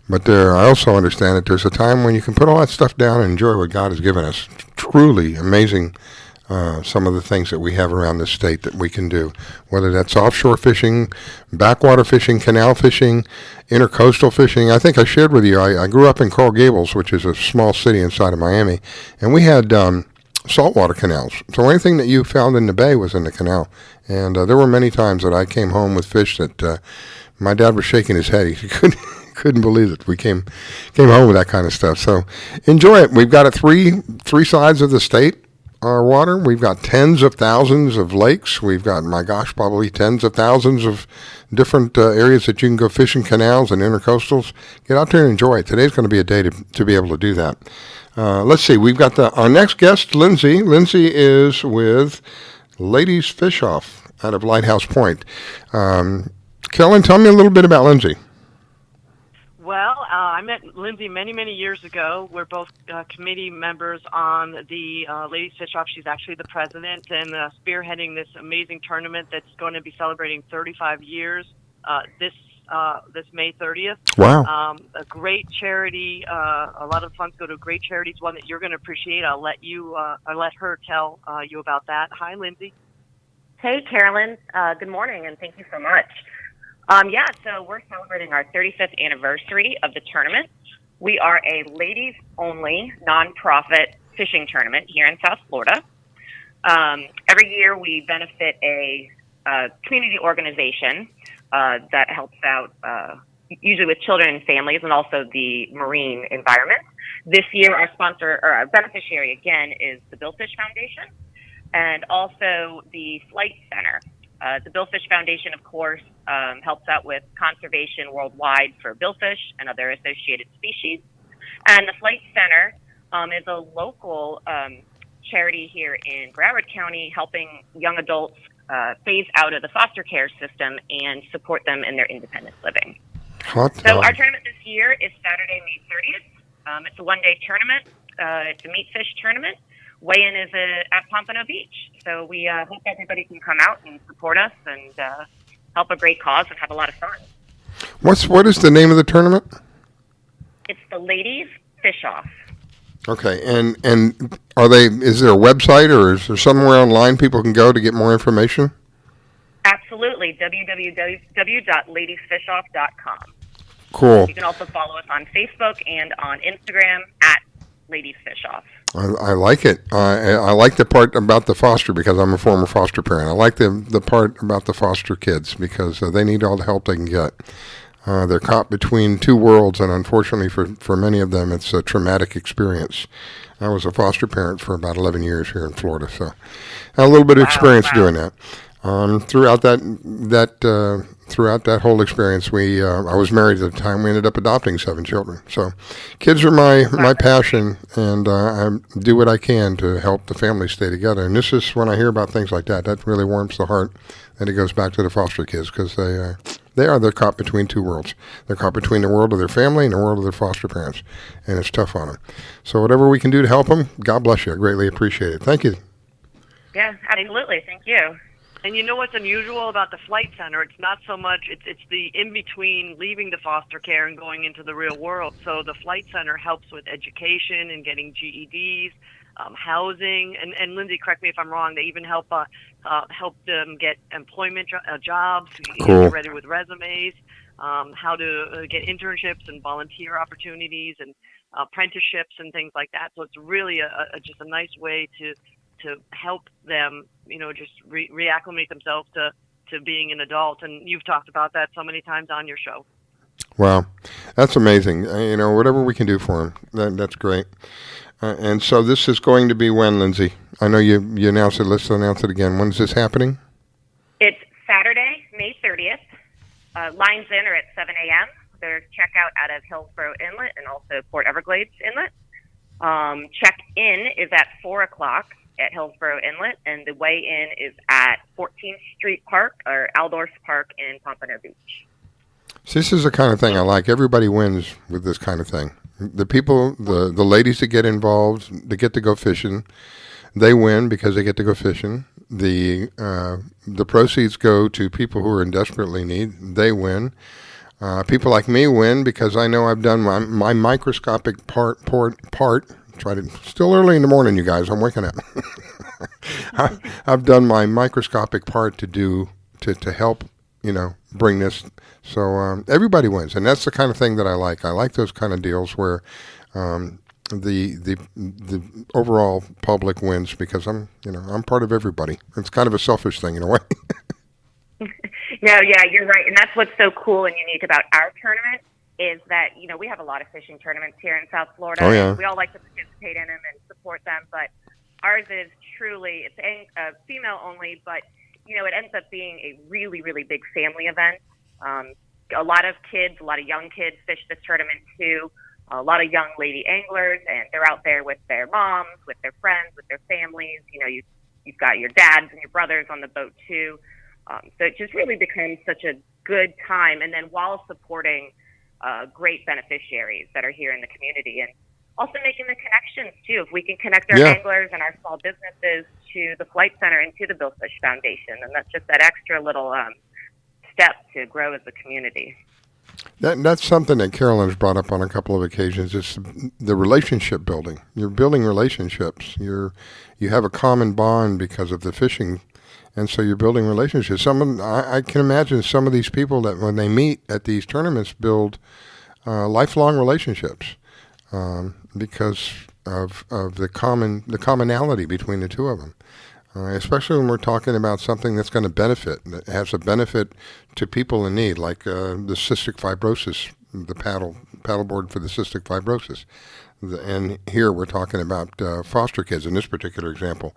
But I also understand that there's a time when you can put all that stuff down and enjoy what God has given us. Truly amazing, some of the things that we have around this state that we can do, whether that's offshore fishing, backwater fishing, canal fishing, intercoastal fishing. I think I shared with you, I grew up in Coral Gables, which is a small city inside of Miami, and we had saltwater canals. So anything that you found in the bay was in the canal. And there were many times that I came home with fish that my dad was shaking his head. He couldn't believe it. We came home with that kind of stuff. So enjoy it. We've got three sides of the state, our water. We've got tens of thousands of lakes. We've got, my gosh, probably tens of thousands of different areas that you can go fishing, canals and intercoastals. Get out there and enjoy it. Today's going to be a day to be able to do that. Let's see. We've got our next guest, Lindsay. Lindsay is with Ladies Fish Off out of Lighthouse Point. Carolyn, tell me a little bit about Lindsay. Well, I met Lindsay many, many years ago. We're both committee members on the Ladies Fish Off. She's actually the president and spearheading this amazing tournament that's going to be celebrating 35 years this May 30th. Wow. A great charity. A lot of funds go to great charities, one that you're going to appreciate. I'll let her tell you about that. Hi, Lindsay. Hey, Carolyn. Good morning, and thank you so much. So we're celebrating our 35th anniversary of the tournament. We are a ladies-only nonprofit fishing tournament here in South Florida. Every year we benefit a community organization that helps out usually with children and families and also the marine environment. This year our sponsor or our beneficiary again is the Billfish Foundation and also the Flight Center. The Billfish Foundation, of course, helps out with conservation worldwide for billfish and other associated species. And the Flight Center is a local charity here in Broward County helping young adults phase out of the foster care system and support them in their independent living. So our tournament this year is Saturday, May 30th. It's a one-day tournament. It's a meat fish tournament. Weigh-in is at Pompano Beach. So we hope everybody can come out and support us and help a great cause and have a lot of fun. What is the name of the tournament? It's the Ladies Fish Off. Okay, and is there a website or is there somewhere online people can go to get more information? Absolutely, www.ladiesfishoff.com. Cool. You can also follow us on Facebook and on Instagram at Ladies Fish Off. I like it. I like the part about the foster because I'm a former foster parent. I like the part about the foster kids because they need all the help they can get. They're caught between two worlds, and unfortunately for many of them, it's a traumatic experience. I was a foster parent for about 11 years here in Florida, so I had a little bit of experience doing that. Throughout that whole experience, I was married at the time. We ended up adopting 7 children. So, kids are my passion, and I do what I can to help the family stay together. And this is when I hear about things like that, that really warms the heart. And it goes back to the foster kids because they're caught between two worlds. They're caught between the world of their family and the world of their foster parents, and it's tough on them. So, whatever we can do to help them, God bless you. I greatly appreciate it. Thank you. Yeah, absolutely. Thank you. And you know what's unusual about the flight center? It's not so much, it's the in-between leaving the foster care and going into the real world. So the flight center helps with education and getting GEDs, housing, and Lindsay, correct me if I'm wrong, they even help them get employment jobs, get ready with resumes, how to get internships and volunteer opportunities and apprenticeships and things like that. So it's really just a nice way to help them, just reacclimate themselves to being an adult. And you've talked about that so many times on your show. Wow. That's amazing. Whatever we can do for them, that's great. And so this is going to be when, Lindsay? I know you announced it. Let's announce it again. When is this happening? It's Saturday, May 30th. Lines in are at 7 a.m. There's checkout out of Hillsborough Inlet and also Port Everglades Inlet. Check-in is at 4 o'clock. At Hillsborough Inlet, and the weigh-in is at 14th Street Park or Aldorf Park in Pompano Beach. So this is the kind of thing I like. Everybody wins with this kind of thing. The people, the ladies that get involved, they get to go fishing. They win because they get to go fishing. The proceeds go to people who are in desperately need. They win. People like me win because I know I've done my microscopic part. Still early in the morning, you guys. I'm waking up. I've done my microscopic part to help, bring this. So everybody wins, and that's the kind of thing that I like. I like those kind of deals where the overall public wins because I'm part of everybody. It's kind of a selfish thing in a way. No, yeah, you're right, and that's what's so cool and unique about our tournament. Is that, we have a lot of fishing tournaments here in South Florida. Oh, yeah. We all like to participate in them and support them, but ours is truly, it's female only, but, it ends up being a really, really big family event. A lot of young kids fish this tournament too. A lot of young lady anglers, and they're out there with their moms, with their friends, with their families. You've got your dads and your brothers on the boat too. So it just really becomes such a good time, and then while supporting great beneficiaries that are here in the community, and also making the connections too. If we can connect our anglers and our small businesses to the Flight Center and to the Billfish Foundation, and that's just that extra little step to grow as a community. That's something that Carolyn's brought up on a couple of occasions. It's the relationship building. You're building relationships. You have a common bond because of the fishing. And so you're building relationships. I can imagine some of these people that when they meet at these tournaments build lifelong relationships because of the commonality between the two of them. Especially when we're talking about something that's going to benefit, that has a benefit to people in need, like the cystic fibrosis, the paddleboard for the cystic fibrosis. And here we're talking about foster kids in this particular example.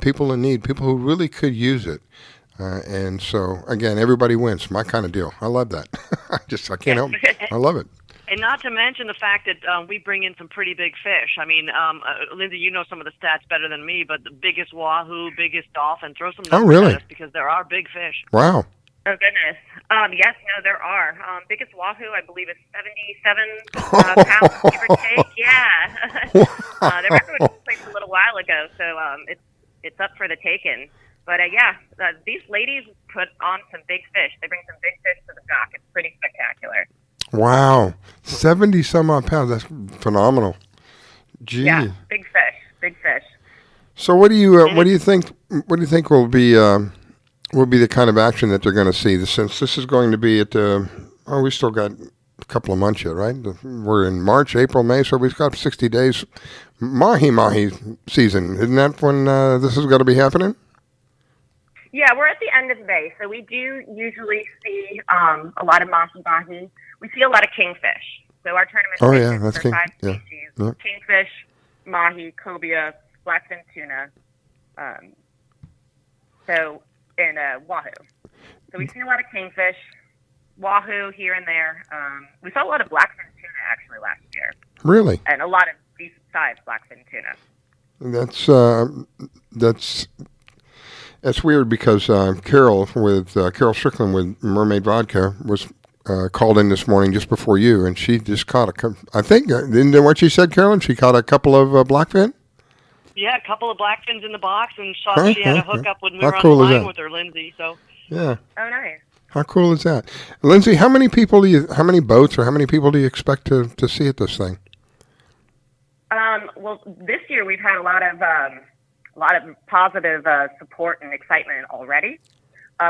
People in need, people who really could use it. And so, again, everybody wins. My kind of deal. I love that. I can't help it. I love it. And not to mention the fact that we bring in some pretty big fish. I mean, Lindsay, you know some of the stats better than me, but the biggest wahoo, biggest dolphin, throw some numbers at us because there are big fish. Wow. Oh, goodness. Yes, no, there are. Biggest wahoo, I believe, is 77 pounds, give or take. Yeah. Their record was placed a little while ago, so it's up for the taking. But, these ladies put on some big fish. They bring some big fish to the dock. It's pretty spectacular. Wow. 70 some odd pounds. That's phenomenal. Gee. Yeah, big fish. So what do you think will be the kind of action that they're going to see? Since this is going to be at we still got a couple of months yet, right? We're in March, April, May, so we've got 60 days. Mahi season. Isn't that when this is going to be happening? Yeah, we're at the end of May, so we do usually see a lot of mahi-mahi. We see a lot of kingfish. So our tournament Oh, is that's for 5 yeah. species: Yeah. kingfish, mahi, cobia, blackfin tuna, and wahoo. So we see a lot of kingfish, wahoo here and there. We saw a lot of blackfin tuna actually last year. Really? And a lot of decent-sized blackfin tuna. That's weird because Carol Strickland with Mermaid Vodka was called in this morning just before you, and she just caught I think, isn't what she said, Carolyn? She caught a couple of blackfin? Yeah, a couple of blackfins in the box, and she had a hookup when we were on cool the is line that? with her, Lindsay. So. Yeah. Oh, nice. How cool is that? Lindsay, how many boats or how many people do you expect to see at this thing? Well, this year we've had a lot of positive support and excitement already.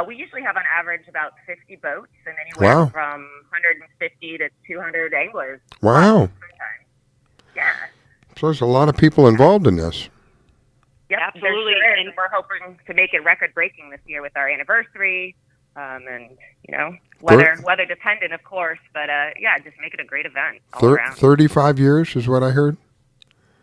We usually have on average about 50 boats and anywhere from 150 to 200 anglers. Wow. Yeah. So there's a lot of people involved in this. Yep, absolutely. Sure, and we're hoping to make it record-breaking this year with our anniversary, and weather dependent, of course. But just make it a great event all around. 35 years is what I heard.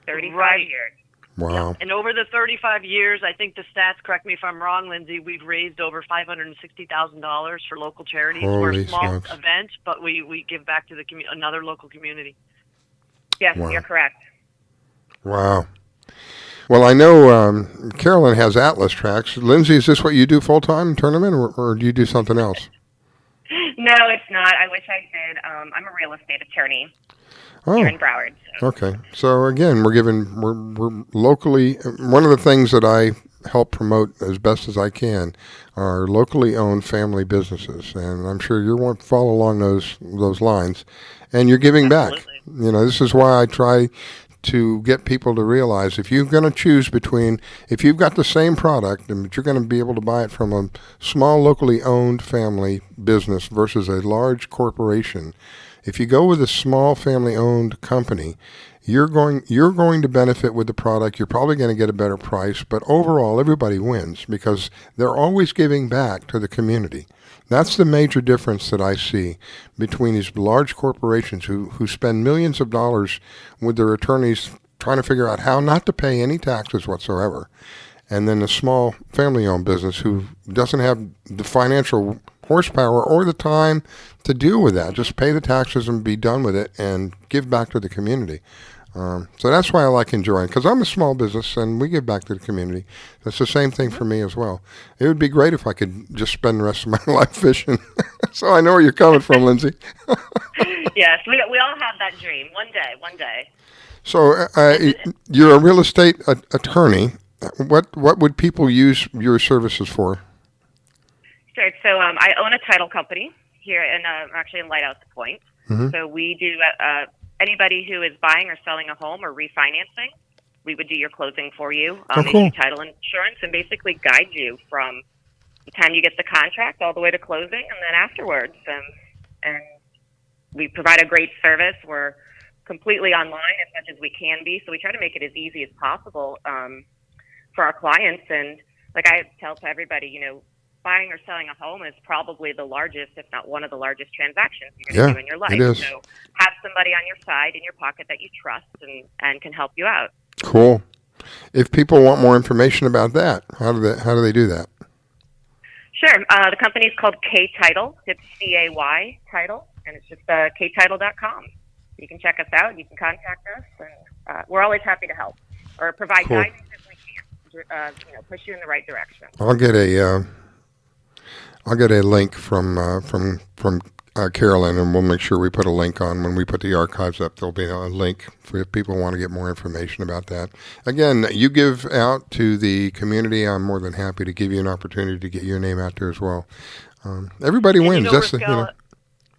35 years. Wow. And over the 35 years, I think the stats, correct me if I'm wrong, Lindsay, we've raised over $560,000 for local charities. We're a small event, but we give back to another local community. Yes, You're correct. Wow. Well, I know Carolyn has Atlas tracks. Lindsay, is this what you do full-time tournament, or do you do something else? No, it's not. I wish I did. I'm a real estate attorney here in Broward. So. Okay. So, again, we're locally, one of the things that I help promote as best as I can are locally owned family businesses, and I'm sure you want to follow along those lines, and you're giving back. This is why I try to get people to realize if you're going to choose if you've got the same product and you're going to be able to buy it from a small locally owned family business versus a large corporation, if you go with a small family owned company, you're going to benefit with the product. You're probably going to get a better price, but overall everybody wins because they're always giving back to the community. That's the major difference that I see between these large corporations who spend millions of dollars with their attorneys trying to figure out how not to pay any taxes whatsoever, and then a small family-owned business who doesn't have the financial horsepower or the time to deal with that. Just pay the taxes and be done with it and give back to the community. So that's why I like enjoying, because I'm a small business and we give back to the community. That's the same thing for me as well. It would be great if I could just spend the rest of my life fishing. So I know where you're coming from, Lindsay. Yes, we all have that dream. One day. So you're a real estate attorney. What would people use your services for? Sure. So I own a title company here actually in Lighthouse Point. Mm-hmm. So we do anybody who is buying or selling a home or refinancing, we would do your closing for you, issue title insurance, and basically guide you from the time you get the contract all the way to closing and then afterwards. And we provide a great service. We're completely online as much as we can be, so we try to make it as easy as possible for our clients. And like I tell to everybody, buying or selling a home is probably the largest, if not one of the largest transactions you're going to do in your life. It is. So have somebody on your side in your pocket that you trust and can help you out. Cool. If people want more information about that, how do they do that? Sure. The company is called K-Title. It's CAY Title, and it's just ktitle.com. You can check us out. You can contact us, and we're always happy to help or provide guidance if we can. Push you in the right direction. I'll get a link from Carolyn, and we'll make sure we put a link on when we put the archives up. There'll be a link for if people want to get more information about that. Again, you give out to the community. I'm more than happy to give you an opportunity to get your name out there as well. Everybody wins.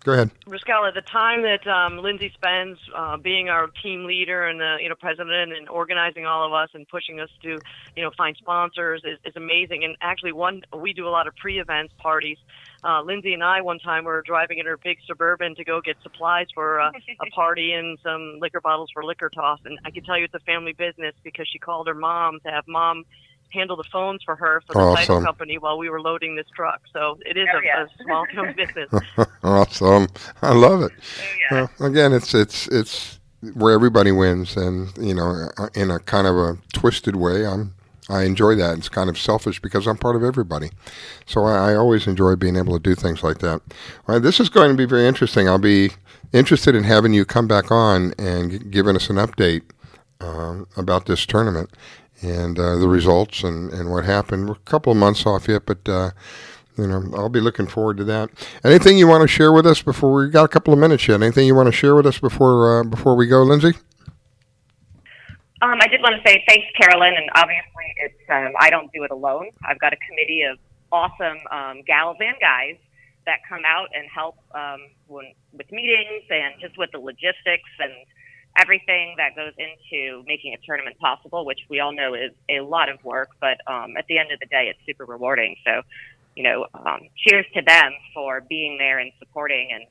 Go ahead. Riscala, the time that Lindsay spends being our team leader and the president and organizing all of us and pushing us to find sponsors is amazing. And actually, we do a lot of pre-events parties. Lindsay and I one time were driving in her big Suburban to go get supplies for a party and some liquor bottles for liquor toss. And I can tell you it's a family business because she called her mom to have mom handle the phones for her for the title company while we were loading this truck. So it is a small town business. Awesome. I love it. Again, it's where everybody wins, and in a kind of a twisted way. I enjoy that. It's kind of selfish because I'm part of everybody. So I always enjoy being able to do things like that. All right, this is going to be very interesting. I'll be interested in having you come back on and giving us an update about this tournament and the results and what happened. We're a couple of months off yet, but I'll be looking forward to that. Anything you want to share with us before we got a couple of minutes yet? Anything you want to share with us before we go, Lindsay? I did want to say thanks, Carolyn, and obviously it's I don't do it alone. I've got a committee of awesome gals and guys that come out and help with meetings and just with the logistics and everything that goes into making a tournament possible, which we all know is a lot of work, but at the end of the day, it's super rewarding. So, cheers to them for being there and supporting and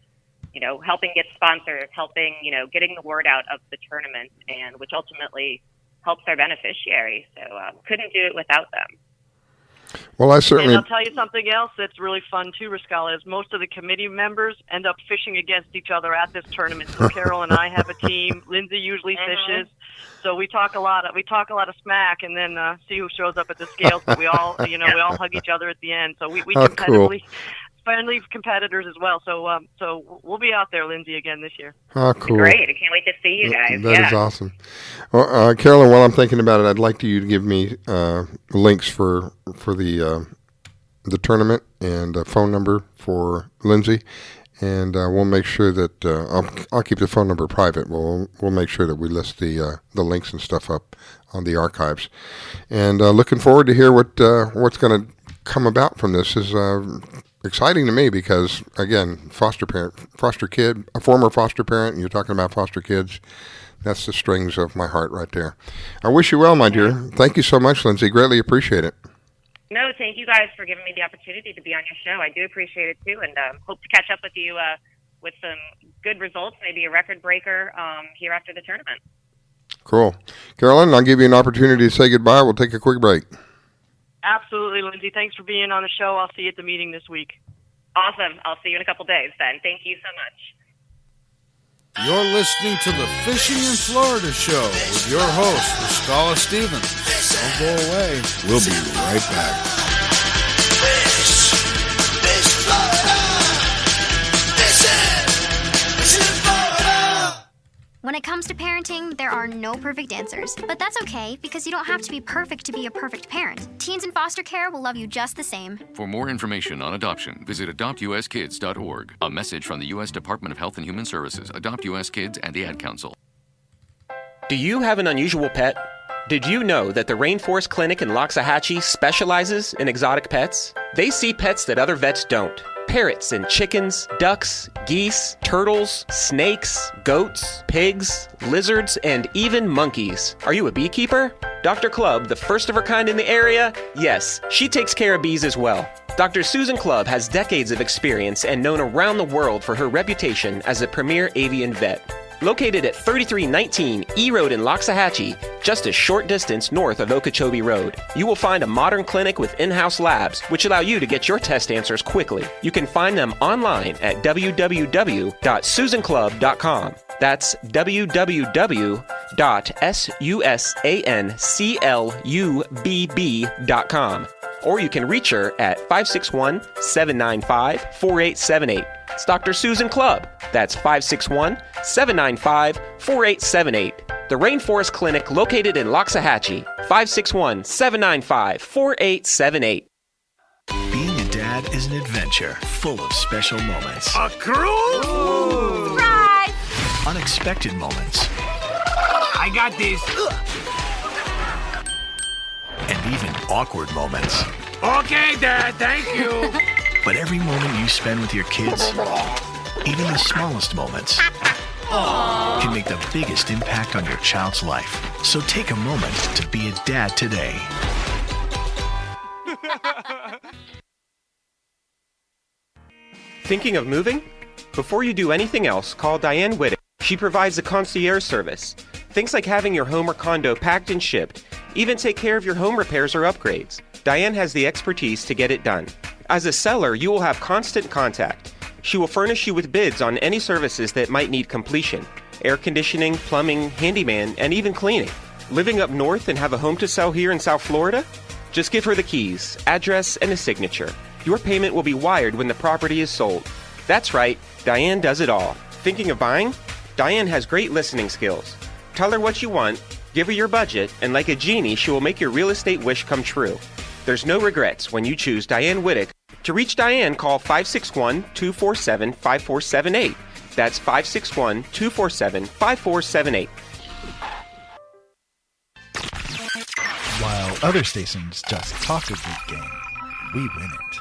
helping get sponsors, helping, getting the word out of the tournament, and which ultimately helps our beneficiaries. So couldn't do it without them. Well, I certainly... And I'll tell you something else that's really fun too, Rascala, is most of the committee members end up fishing against each other at this tournament. So Carol and I have a team. Lindsay usually fishes. So we talk a lot of smack, and then see who shows up at the scales. But we all, we all hug each other at the end. So we competitively... Cool. Friendly competitors as well, so we'll be out there, Lindsay, again this year. Oh, cool! Great! I can't wait to see you guys. That is awesome. Well, Carolyn, while I'm thinking about it, I'd like you to give me links for the tournament and a phone number for Lindsay, and we'll make sure that I'll keep the phone number private. We'll make sure that we list the links and stuff up on the archives, and looking forward to hear what's going to come about from this. Is exciting to me because, again, foster kid, a former foster parent, and you're talking about foster kids. That's the strings of my heart right there. I wish you well, my dear. Thank you so much, Lindsay. Greatly appreciate it. No, thank you guys for giving me the opportunity to be on your show. I do appreciate it too, and hope to catch up with you with some good results, maybe a record breaker here after the tournament. Cool. Carolyn, I'll give you an opportunity to say goodbye. We'll take a quick break. Absolutely, Lindsay. Thanks for being on the show. I'll see you at the meeting this week. Awesome. I'll see you in a couple days then. Thank you so much. You're listening to the Fishing in Florida show with your host, Rascala Stevens. Don't go away. We'll be right back. Fish Florida. Fishing in Florida. When it comes to parenting, there are no perfect answers. But that's okay, because you don't have to be perfect to be a perfect parent. Teens in foster care will love you just the same. For more information on adoption, visit adoptuskids.org. A message from the U.S. Department of Health and Human Services, Adopt U.S. Kids, and the Ad Council. Do you have an unusual pet? Did you know that the Rainforest Clinic in Loxahatchee specializes in exotic pets? They see pets that other vets don't. Parrots and chickens, ducks, geese, turtles, snakes, goats, pigs, lizards, and even monkeys. Are you a beekeeper? Dr. Clubb, the first of her kind in the area? Yes, she takes care of bees as well. Dr. Susan Clubb has decades of experience and known around the world for her reputation as a premier avian vet. Located at 3319 E Road in Loxahatchee, just a short distance north of Okeechobee Road, you will find a modern clinic with in-house labs, which allow you to get your test answers quickly. You can find them online at www.susanclub.com. That's www.susanclubb.com. Or you can reach her at 561-795-4878. It's Dr. Susan Clubb. That's 561-795-4878. The Rainforest Clinic located in Loxahatchee. 561-795-4878. Being a dad is an adventure full of special moments. A cruise? Surprise! Unexpected moments. I got this. And even awkward moments. Okay, Dad, thank you. But every moment you spend with your kids, even the smallest moments, can make the biggest impact on your child's life. So take a moment to be a dad today. Thinking of moving? Before you do anything else, call Diane Whittick. She provides a concierge service. Things like having your home or condo packed and shipped, Even take care of your home repairs or upgrades. Diane has the expertise to get it done. As a seller, you will have constant contact. She will furnish you with bids on any services that might need completion: air conditioning, plumbing, handyman, and even cleaning. Living up north and have a home to sell here in South Florida? Just give her the keys, address, and a signature. Your payment will be wired when the property is sold. That's right, Diane does it all. Thinking of buying? Diane has great listening skills. Tell her what you want, give her your budget, and like a genie, she will make your real estate wish come true. There's no regrets when you choose Diane Whittick. To reach Diane, call 561-247-5478. That's 561-247-5478. While other stations just talk a good game, we win it.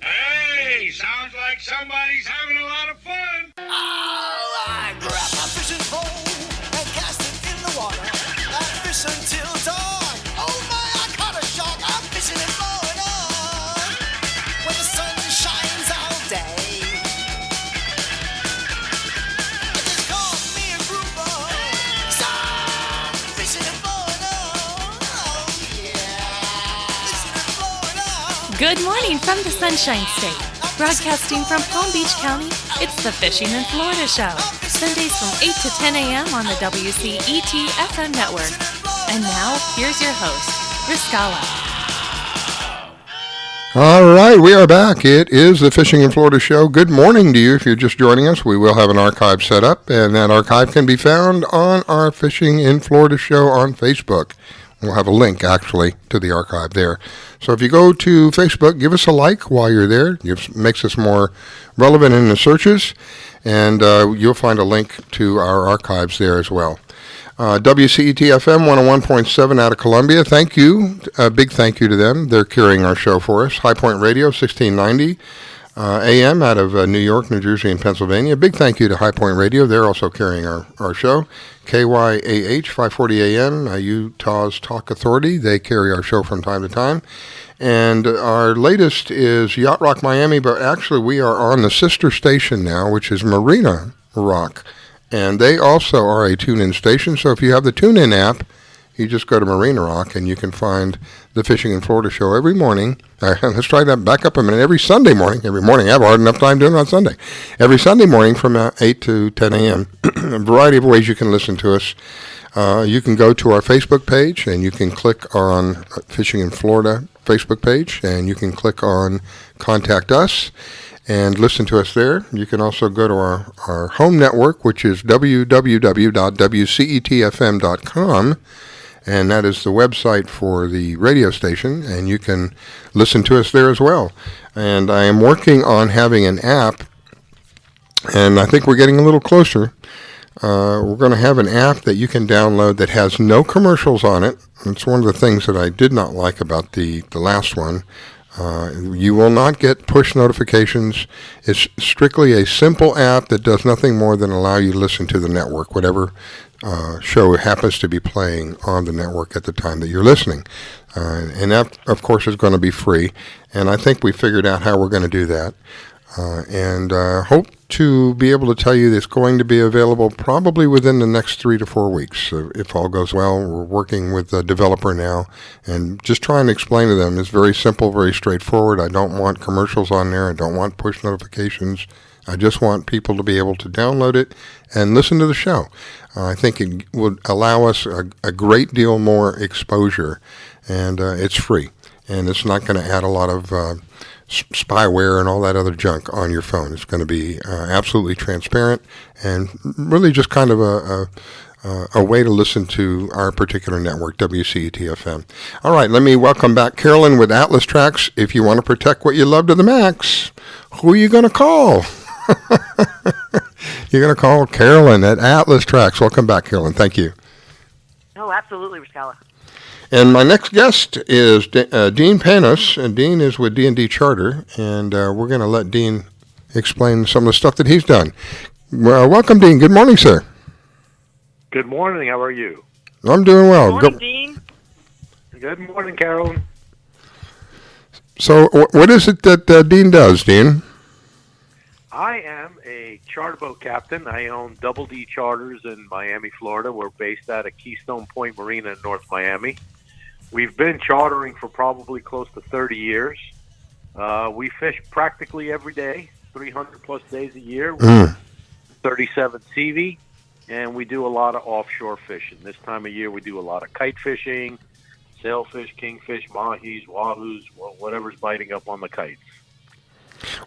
Hey, sounds like somebody's having a lot of fun. Oh, I grab my fishing pole and cast it in the water. I fish until dawn. Oh my, I caught a shark. I'm fishing and blowing on when the sun shines all day. It just caught me a grouper. So I'm fishing and blowing on. Oh yeah, fishing and blowing on. Good morning from the Sunshine State. Broadcasting from Palm Beach County, it's the Fishing in Florida Show. Sundays from 8 to 10 a.m. on the WCET FM network. And now, here's your host, Riscala. All right, we are back. It is the Fishing in Florida Show. Good morning to you if you're just joining us. We will have an archive set up, and that archive can be found on our Fishing in Florida Show on Facebook. We'll have a link, actually, to the archive there. So if you go to Facebook, give us a like while you're there. It makes us more relevant in the searches, and you'll find a link to our archives there as well. WCET FM 101.7 out of Columbia. Thank you. A big thank you to them. They're carrying our show for us. HighPoint Radio 1690 AM out of New York, New Jersey, and Pennsylvania. Big thank you to HighPoint Radio. They're also carrying our show. KYAH 540 AM, Utah's Talk Authority. They carry our show from time to time. And our latest is Yacht Rock Miami, but actually we are on the sister station now, which is Marina Rock. And they also are a tune-in station. So if you have the tune-in app, you just go to Marina Rock and you can find the Fishing in Florida Show every morning. Let's try that back up a minute. Every Sunday morning. Every morning. I have hard enough time doing it on Sunday. Every Sunday morning from 8 to 10 a.m. A variety of ways you can listen to us. You can go to our Facebook page and you can click on Fishing in Florida Facebook page and you can click on Contact Us and listen to us there. You can also go to our home network, which is www.wcetfm.com. And that is the website for the radio station, and you can listen to us there as well. And I am working on having an app, and I think we're getting a little closer. We're going to have an app that you can download that has no commercials on it. It's one of the things that I did not like about the last one. You will not get push notifications. It's strictly a simple app that does nothing more than allow you to listen to the network, whatever show happens to be playing on the network at the time that you're listening. And that, of course, is going to be free. And I think we figured out how we're going to do that. And hope to be able to tell you it's going to be available probably within the next 3 to 4 weeks. If all goes well, we're working with the developer now and just trying to explain to them. It's very simple, very straightforward. I don't want commercials on there. I don't want push notifications. I just want people to be able to download it and listen to the show. I think it would allow us a great deal more exposure, and it's free. And it's not going to add a lot of spyware and all that other junk on your phone. It's going to be absolutely transparent and really just kind of a way to listen to our particular network, WCET FM. All right, let me welcome back Carolyn with Atlas Tracks. If you want to protect what you love to the max, who are you going to call? You're going to call Carolyn at Atlas Tracks. Welcome back, Carolyn. Thank you. Oh, absolutely, Riscala. And my next guest is Dean Panos, and Dean is with D&D Charter, and we're going to let Dean explain some of the stuff that he's done. Welcome, Dean. Good morning, sir. Good morning. How are you? I'm doing well. Good morning, Dean. Good morning, Carolyn. So what is it that Dean does, Dean? I am a charter boat captain. I own Double D Charters in Miami, Florida. We're based out of Keystone Point Marina in North Miami. We've been chartering for probably close to 30 years. We fish practically every day, 300 plus days a year, 37 CV, and we do a lot of offshore fishing. This time of year, we do a lot of kite fishing, sailfish, kingfish, mahis, wahoos, whatever's biting up on the kites.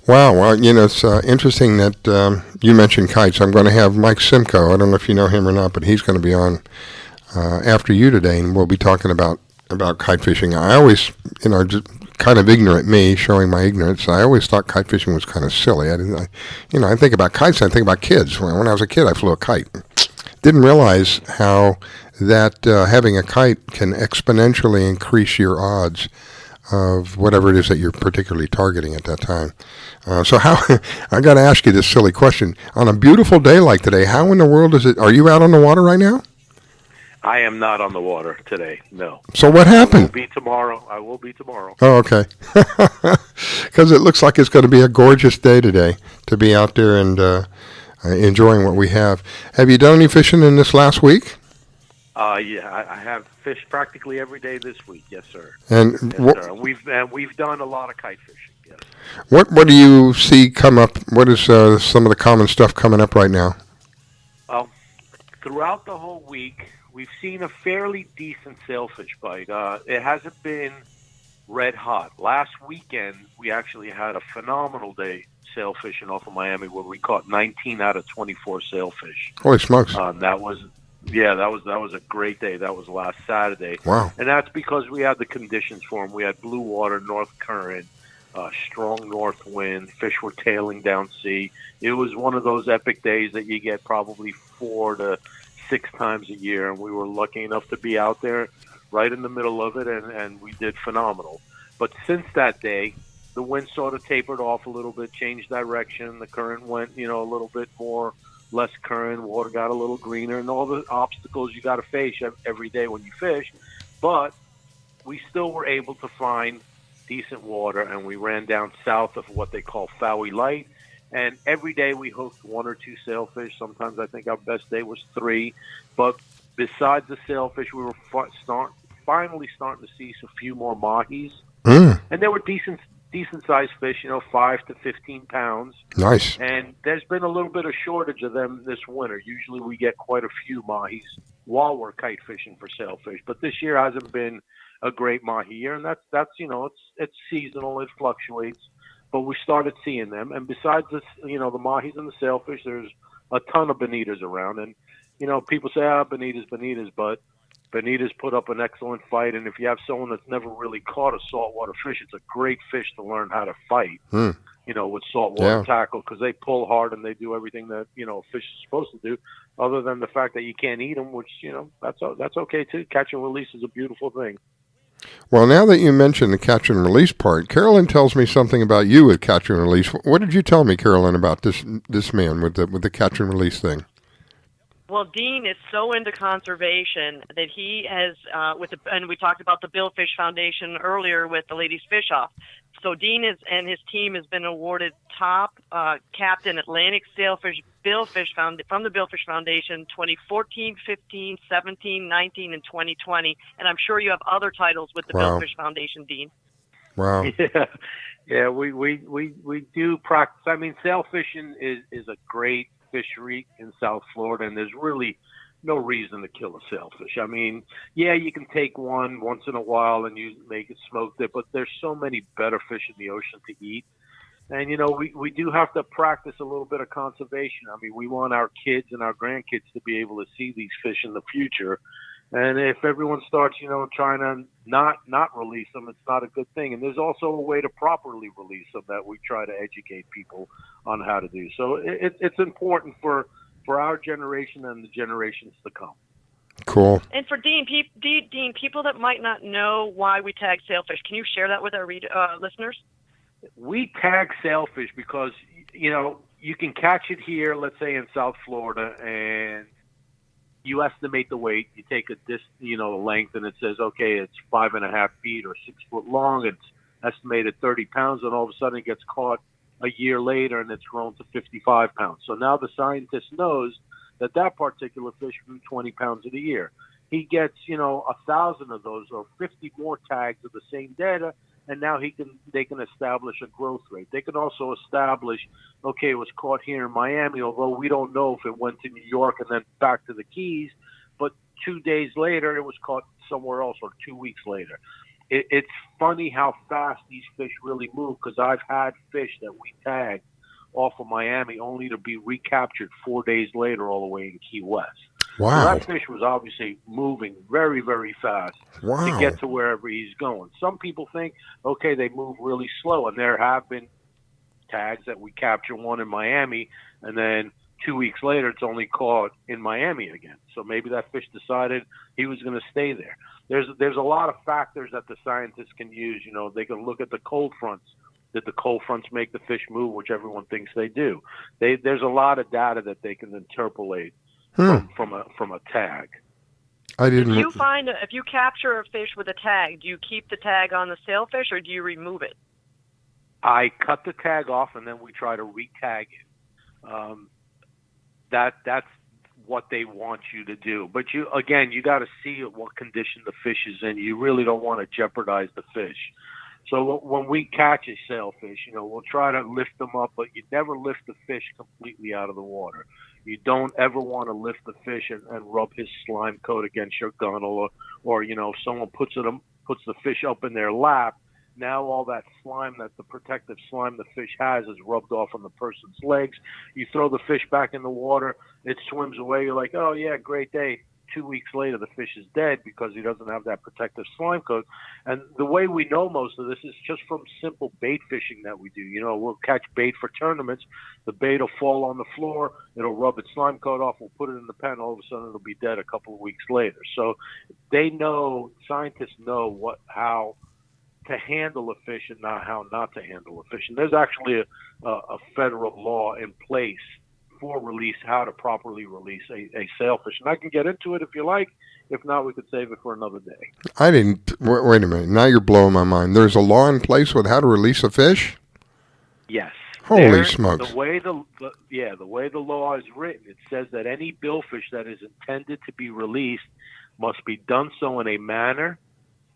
Wow. Well, it's interesting that you mentioned kites. I'm going to have Mike Simko. I don't know if you know him or not, but he's going to be on after you today, and we'll be talking about kite fishing. I always, just kind of ignorant me, showing my ignorance. I always thought kite fishing was kind of silly. I think about kites, I think about kids. When I was a kid, I flew a kite. Didn't realize how that having a kite can exponentially increase your odds of whatever it is that you're particularly targeting at that time. So I got to ask you this silly question. On a beautiful day like today, how in the world are you out on the water right now? I am not on the water today, no. So what happened? I will be tomorrow. Oh, okay. Because it looks like it's going to be a gorgeous day today to be out there and enjoying what we have. Have you done any fishing in this last week? Yeah, I have fished practically every day this week. Yes, sir. And yes, sir. We've done a lot of kite fishing. Yes. What do you see come up? What is some of the common stuff coming up right now? Throughout the whole week, we've seen a fairly decent sailfish bite. It hasn't been red hot. Last weekend, we actually had a phenomenal day sailfishing off of Miami, where we caught 19 out of 24 sailfish. Holy smokes! That was a great day. That was last Saturday. Wow! And that's because we had the conditions for them. We had blue water, north current, strong north wind. Fish were tailing down sea. It was one of those epic days that you get probably 4 to 6 times a year, and we were lucky enough to be out there right in the middle of it, and we did phenomenal. But since that day, the wind sort of tapered off a little bit, changed direction. The current went, a little bit more, less current. Water got a little greener, and all the obstacles you got to face every day when you fish. But we still were able to find decent water, and we ran down south of what they call Fowey Light. And every day we hooked 1 or 2 sailfish. Sometimes I think our best day was 3. But besides the sailfish, we were finally starting to see a few more mahis. And they were decent-sized fish, 5 to 15 pounds. Nice. And there's been a little bit of shortage of them this winter. Usually we get quite a few mahis while we're kite fishing for sailfish. But this year hasn't been a great mahi year, and that's it's seasonal. It fluctuates. But we started seeing them, and besides this, the mahis and the sailfish, there's a ton of bonitas around. And people say, bonitas, but bonitas put up an excellent fight. And if you have someone that's never really caught a saltwater fish, it's a great fish to learn how to fight. With saltwater tackle, because they pull hard and they do everything that a fish is supposed to do. Other than the fact that you can't eat them, which that's okay too. Catch and release is a beautiful thing. Well, now that you mentioned the catch and release part, Carolyn tells me something about you with catch and release. What did you tell me, Carolyn, about this man with the catch and release thing? Well, Dean is so into conservation that he has, and we talked about the Billfish Foundation earlier with the Ladies Fish Off. So Dean and his team has been awarded top captain Atlantic Sailfish Billfish from the Billfish Foundation 2014, 15, 17, 19, and 2020. And I'm sure you have other titles with the Billfish Foundation, Dean. Wow. Yeah, we do practice. I mean, sailfishing is a great fishery in South Florida, and there's really no reason to kill a sailfish. I mean, yeah, you can take one once in a while and you make it smoked it, but there's so many better fish in the ocean to eat. And, we do have to practice a little bit of conservation. I mean, we want our kids and our grandkids to be able to see these fish in the future. And if everyone starts, trying to not release them, it's not a good thing. And there's also a way to properly release them that we try to educate people on how to do. So it's important for our generation and the generations to come. Cool. And for Dean, people that might not know why we tag sailfish, can you share that with our listeners? We tag sailfish because, you can catch it here, let's say in South Florida, and you estimate the weight. You take a length, and it says, okay, it's 5.5 feet or 6 foot long. It's estimated 30 pounds, and all of a sudden it gets caught a year later and it's grown to 55 pounds. So now the scientist knows that that particular fish grew 20 pounds in a year. He gets, 1,000 of those or 50 more tags of the same data, and now they can establish a growth rate. They can also establish, okay, it was caught here in Miami, although we don't know if it went to New York and then back to the Keys, but 2 days later it was caught somewhere else, or 2 weeks later. It's funny how fast these fish really move, because I've had fish that we tagged off of Miami only to be recaptured 4 days later all the way in Key West. Wow. So that fish was obviously moving very, very fast to get to wherever he's going. Some people think, okay, they move really slow, and there have been tags that we capture one in Miami, and then 2 weeks later it's only caught in Miami again. So maybe that fish decided he was going to stay there. There's a lot of factors that the scientists can use. They can look at the cold fronts. Did the cold fronts make the fish move, which everyone thinks they do? There's a lot of data that they can interpolate from a tag. If you capture a fish with a tag, do you keep the tag on the sailfish or do you remove it? I cut the tag off and then we try to re-tag it. That's what they want you to do. But you got to see what condition the fish is in. You really don't want to jeopardize the fish. So when we catch a sailfish, we'll try to lift them up, but you never lift the fish completely out of the water. You don't ever want to lift the fish and rub his slime coat against your gunnel, or someone puts the fish up in their lap. Now all that slime, the protective slime the fish has, is rubbed off on the person's legs. You throw the fish back in the water, it swims away. You're like, oh yeah, great day. 2 weeks later, the fish is dead because he doesn't have that protective slime coat. And the way we know most of this is just from simple bait fishing that we do. We'll catch bait for tournaments. The bait will fall on the floor. It'll rub its slime coat off. We'll put it in the pen. All of a sudden, it'll be dead a couple of weeks later. So scientists know how to handle a fish and how not to handle a fish. And there's actually a federal law in place for release, how to properly release a sailfish. And I can get into it if you like. If not, we could save it for another day. I didn't. Wait a minute. Now you're blowing my mind. There's a law in place with how to release a fish? Yes. Holy smokes. The way the law is written, it says that any billfish that is intended to be released must be done so in a manner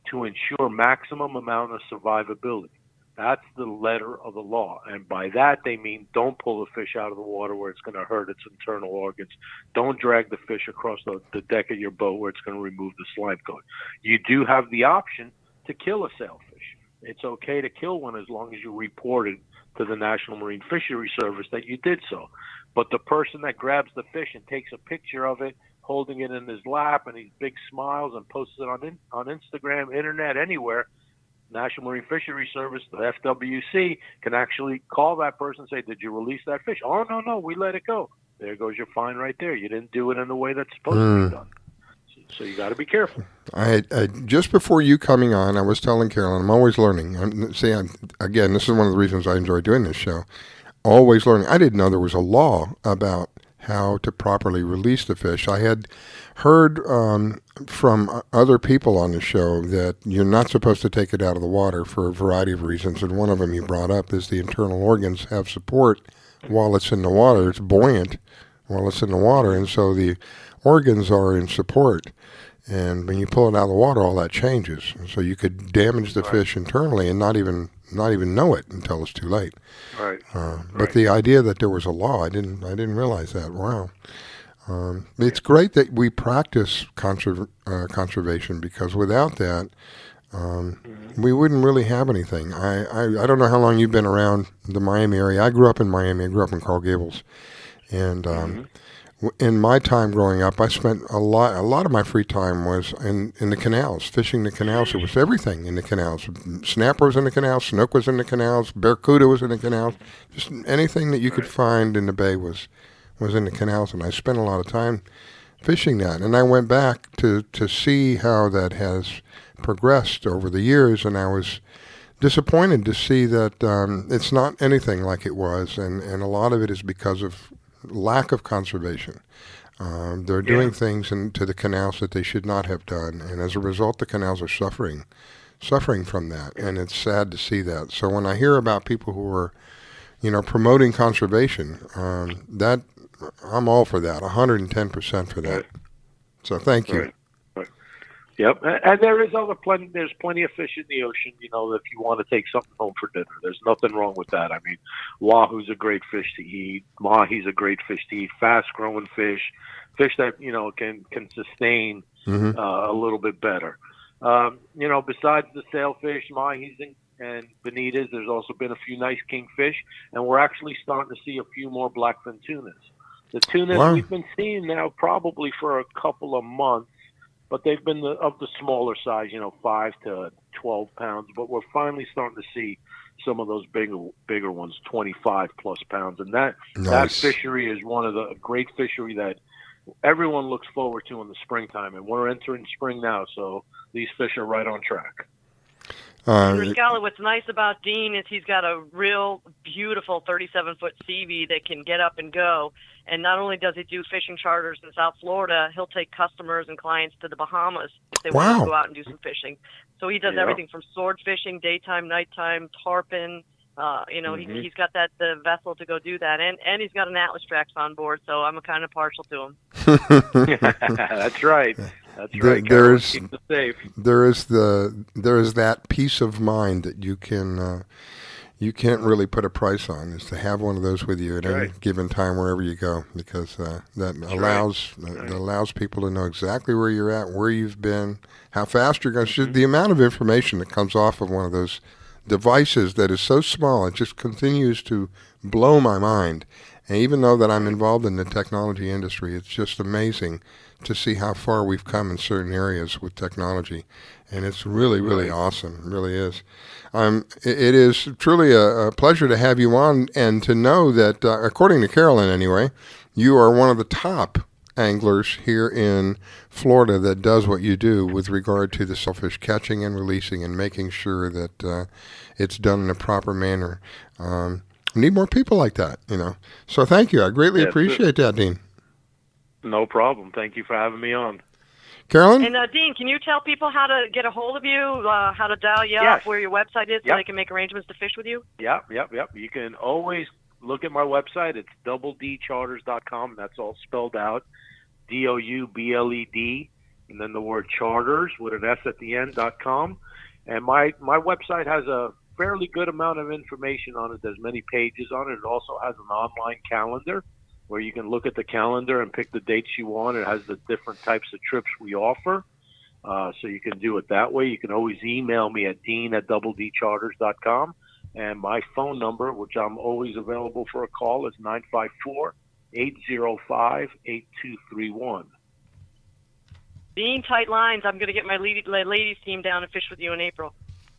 to ensure maximum amount of survivability. That's the letter of the law. And by that, they mean don't pull the fish out of the water where it's going to hurt its internal organs. Don't drag the fish across the deck of your boat where it's going to remove the slime coat. You do have the option to kill a sailfish. It's okay to kill one as long as you report it to the National Marine Fisheries Service that you did so. But the person that grabs the fish and takes a picture of it, holding it in his lap, and he big smiles and posts it on Instagram, internet, anywhere, National Marine Fisheries Service, the FWC, can actually call that person and say, did you release that fish? Oh, no, we let it go. There goes your fine right there. You didn't do it in the way that's supposed to be done. So you got to be careful. I just before you coming on, I was telling Carolyn, I'm always learning. Again, this is one of the reasons I enjoy doing this show. Always learning. I didn't know there was a law about how to properly release the fish. I had heard from other people on the show that you're not supposed to take it out of the water for a variety of reasons, and one of them you brought up is the internal organs have support while it's in the water. It's buoyant while it's in the water, and so the organs are in support. And when you pull it out of the water, all that changes. So you could damage the fish internally and not even know it until it's too late. Right. But the idea that there was a law, I didn't realize that. Wow. It's great that we practice conservation, because without that, we wouldn't really have anything. I don't know how long you've been around the Miami area. I grew up in Miami. I grew up in Coral Gables, and in my time growing up, I spent a lot of my free time was in the canals, fishing the canals. It was everything in the canals. Snapper was in the canals, snook was in the canals, barracuda was in the canals. Just anything that you could find in the bay was in the canals, and I spent a lot of time fishing that. And I went back to see how that has progressed over the years, and I was disappointed to see that it's not anything like it was, and a lot of it is because of lack of conservation. They're doing things to the canals that they should not have done, and as a result, the canals are suffering from that, and it's sad to see that. So when I hear about people who are, promoting conservation. That I'm all for that, 110% for that. Right. So thank you. Right. Yep, and there's plenty of fish in the ocean, if you want to take something home for dinner. There's nothing wrong with that. I mean, wahoo's a great fish to eat. Mahi's a great fish to eat. Fast-growing fish that, can sustain a little bit better. Besides the sailfish, mahis and bonitas, there's also been a few nice kingfish, and we're actually starting to see a few more blackfin tunas. The tunas we've been seeing now probably for a couple of months, but they've been of the smaller size, 5 to 12 pounds. But we're finally starting to see some of those bigger ones, 25 plus pounds. And that fishery is one of the great fishery that everyone looks forward to in the springtime. And we're entering spring now, so these fish are right on track. Rascala, what's nice about Dean is he's got a real beautiful 37-foot CV that can get up and go. And not only does he do fishing charters in South Florida, he'll take customers and clients to the Bahamas if they want to go out and do some fishing. So he does everything from sword fishing, daytime, nighttime, tarpon. He's got the vessel to go do that, and he's got an Atlas Trax on board. So I'm kind of partial to him. That's right. That's right. There is that peace of mind that you can't really put a price on, is to have one of those with you at any given time wherever you go, because that allows people to know exactly where you're at, where you've been, how fast you're going. The amount of information that comes off of one of those devices that is so small, it just continues to blow my mind. And even though that I'm involved in the technology industry, it's just amazing to see how far we've come in certain areas with technology. And it's really, really awesome. It really is. It is truly a pleasure to have you on, and to know that, according to Carolyn anyway, you are one of the top anglers here in Florida that does what you do with regard to the sailfish catching and releasing and making sure that it's done in a proper manner. We need more people like that, So thank you. I greatly appreciate that, Dean. No problem. Thank you for having me on. Carolyn? And Dean, can you tell people how to get a hold of you, how to dial you up, where your website is, so they can make arrangements to fish with you? Yep. You can always look at my website. It's doubledcharters.com. That's all spelled out. DOUBLED, and then the word charters with an S at the end.com. And my website has a fairly good amount of information on it. There's many pages on it. It also has an online calendar where you can look at the calendar and pick the dates you want. It has the different types of trips we offer. So you can do it that way. You can always email me at dean@doubledcharters.com. And my phone number, which I'm always available for a call, is 954-805-8231. Dean, tight lines. I'm going to get my ladies team down and fish with you in April.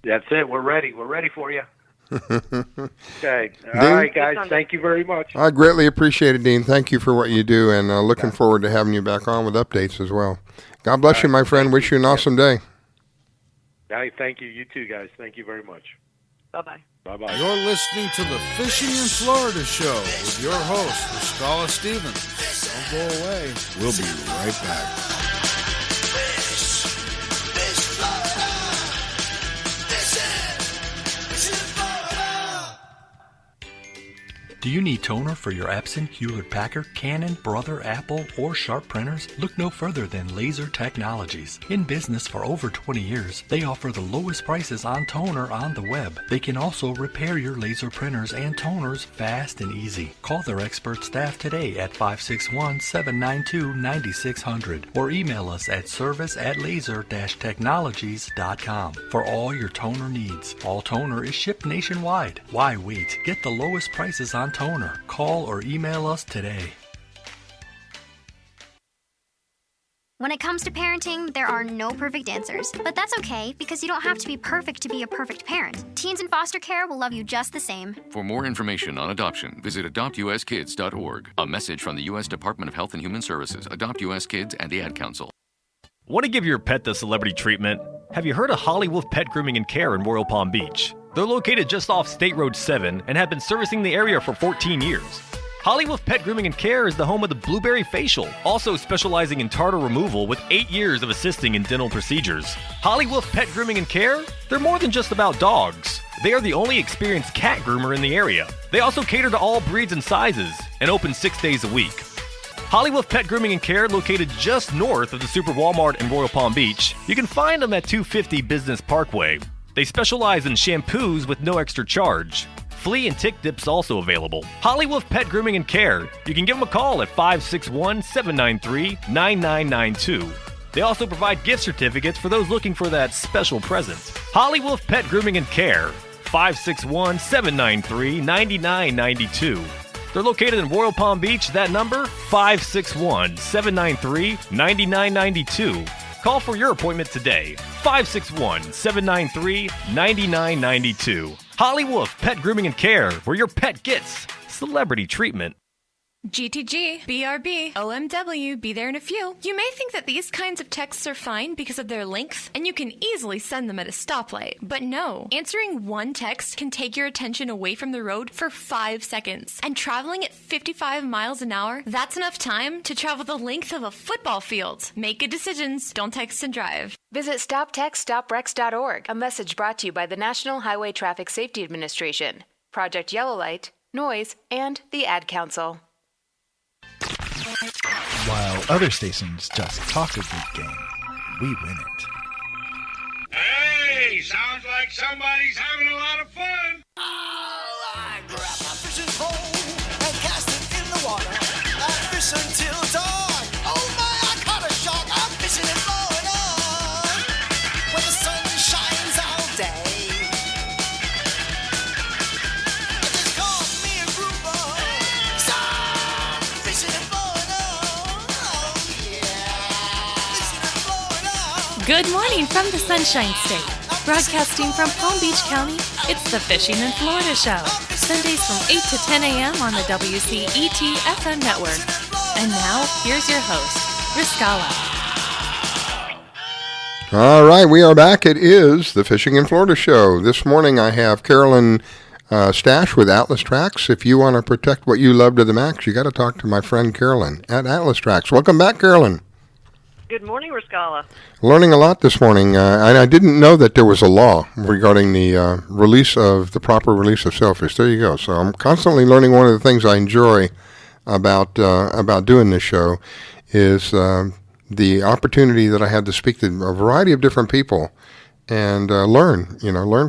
That's it. We're ready. We're ready for you. Okay. All right, guys. Thank you very much. I greatly appreciate it, Dean. Thank you for what you do, and looking forward to having you back on with updates as well. God bless you, my friend. Wish you an awesome day. Thank you. You too, guys. Thank you very much. Bye-bye. Bye-bye. You're listening to the Fishing in Florida show with your host, Rascala Stevens. Don't go away. We'll be right back. Do you need toner for your Epson, Hewlett-Packard, Canon, Brother, Apple, or Sharp printers? Look no further than Laser Technologies. In business for over 20 years, they offer the lowest prices on toner on the web. They can also repair your laser printers and toners fast and easy. Call their expert staff today at 561-792-9600 or email us at service@laser-technologies.com for all your toner needs. All toner is shipped nationwide. Why wait? Get the lowest prices on toner. Call or email us today. When it comes to parenting, there are no perfect answers. But that's okay, because you don't have to be perfect to be a perfect parent. Teens in foster care will love you just the same. For more information on adoption, visit adoptuskids.org. A message from the U.S. Department of Health and Human Services, Adopt U.S. Kids, and the Ad Council. Want to give your pet the celebrity treatment? Have you heard of Holly Wolf Pet Grooming and Care in Royal Palm Beach? They're located just off State Road 7 and have been servicing the area for 14 years. Holly Wolf Pet Grooming and Care is the home of the Blueberry Facial, also specializing in tartar removal with 8 years of assisting in dental procedures. Holly Wolf Pet Grooming and Care? They're more than just about dogs. They are the only experienced cat groomer in the area. They also cater to all breeds and sizes and open 6 days a week. Holly Wolf Pet Grooming and Care, located just north of the Super Walmart in Royal Palm Beach. You can find them at 250 Business Parkway. They specialize in shampoos with no extra charge. Flea and tick dips also available. Holly Wolf Pet Grooming and Care. You can give them a call at 561-793-9992. They also provide gift certificates for those looking for that special present. Holly Wolf Pet Grooming and Care. 561-793-9992. They're located in Royal Palm Beach. That number, 561-793-9992. Call for your appointment today. 561-793-9992. Holly Wolf Pet Grooming and Care, where your pet gets celebrity treatment. GTG, BRB, OMW, be there in a few. You may think that these kinds of texts are fine because of their length, and you can easily send them at a stoplight. But no, answering one text can take your attention away from the road for 5 seconds. And traveling at 55 miles an hour, that's enough time to travel the length of a football field. Make good decisions, don't text and drive. Visit StopTextStopWrecks.org, a message brought to you by the National Highway Traffic Safety Administration, Project Yellow Light, Noise, and the Ad Council. While other stations just talk a good game, we win it. Hey, sounds like somebody's having a lot of fun. I grab my fishing pole and cast it in the water. I fish until dawn. Oh my, I caught a shark. I'm fishing and blowing on when the sun shines all day. They call me a grouper. So fishing and blowing on. Oh yeah, fishing and blowing on. Good morning from the Sunshine State. Broadcasting from Palm Beach County, it's the Fishing in Florida Show. Sundays from 8 to 10 a.m. on the WCET FM network. And now, here's your host, Riscala. All right, we are back. It is the Fishing in Florida Show. This morning I have Carolyn Stash with Atlas Tracks. If you want to protect what you love to the max, you got to talk to my friend Carolyn at Atlas Tracks. Welcome back, Carolyn. Good morning, Riscala. Learning a lot this morning, and I didn't know that there was a law regarding the proper release of sailfish. There you go. So I'm constantly learning. One of the things I enjoy about doing this show is the opportunity that I had to speak to a variety of different people and learn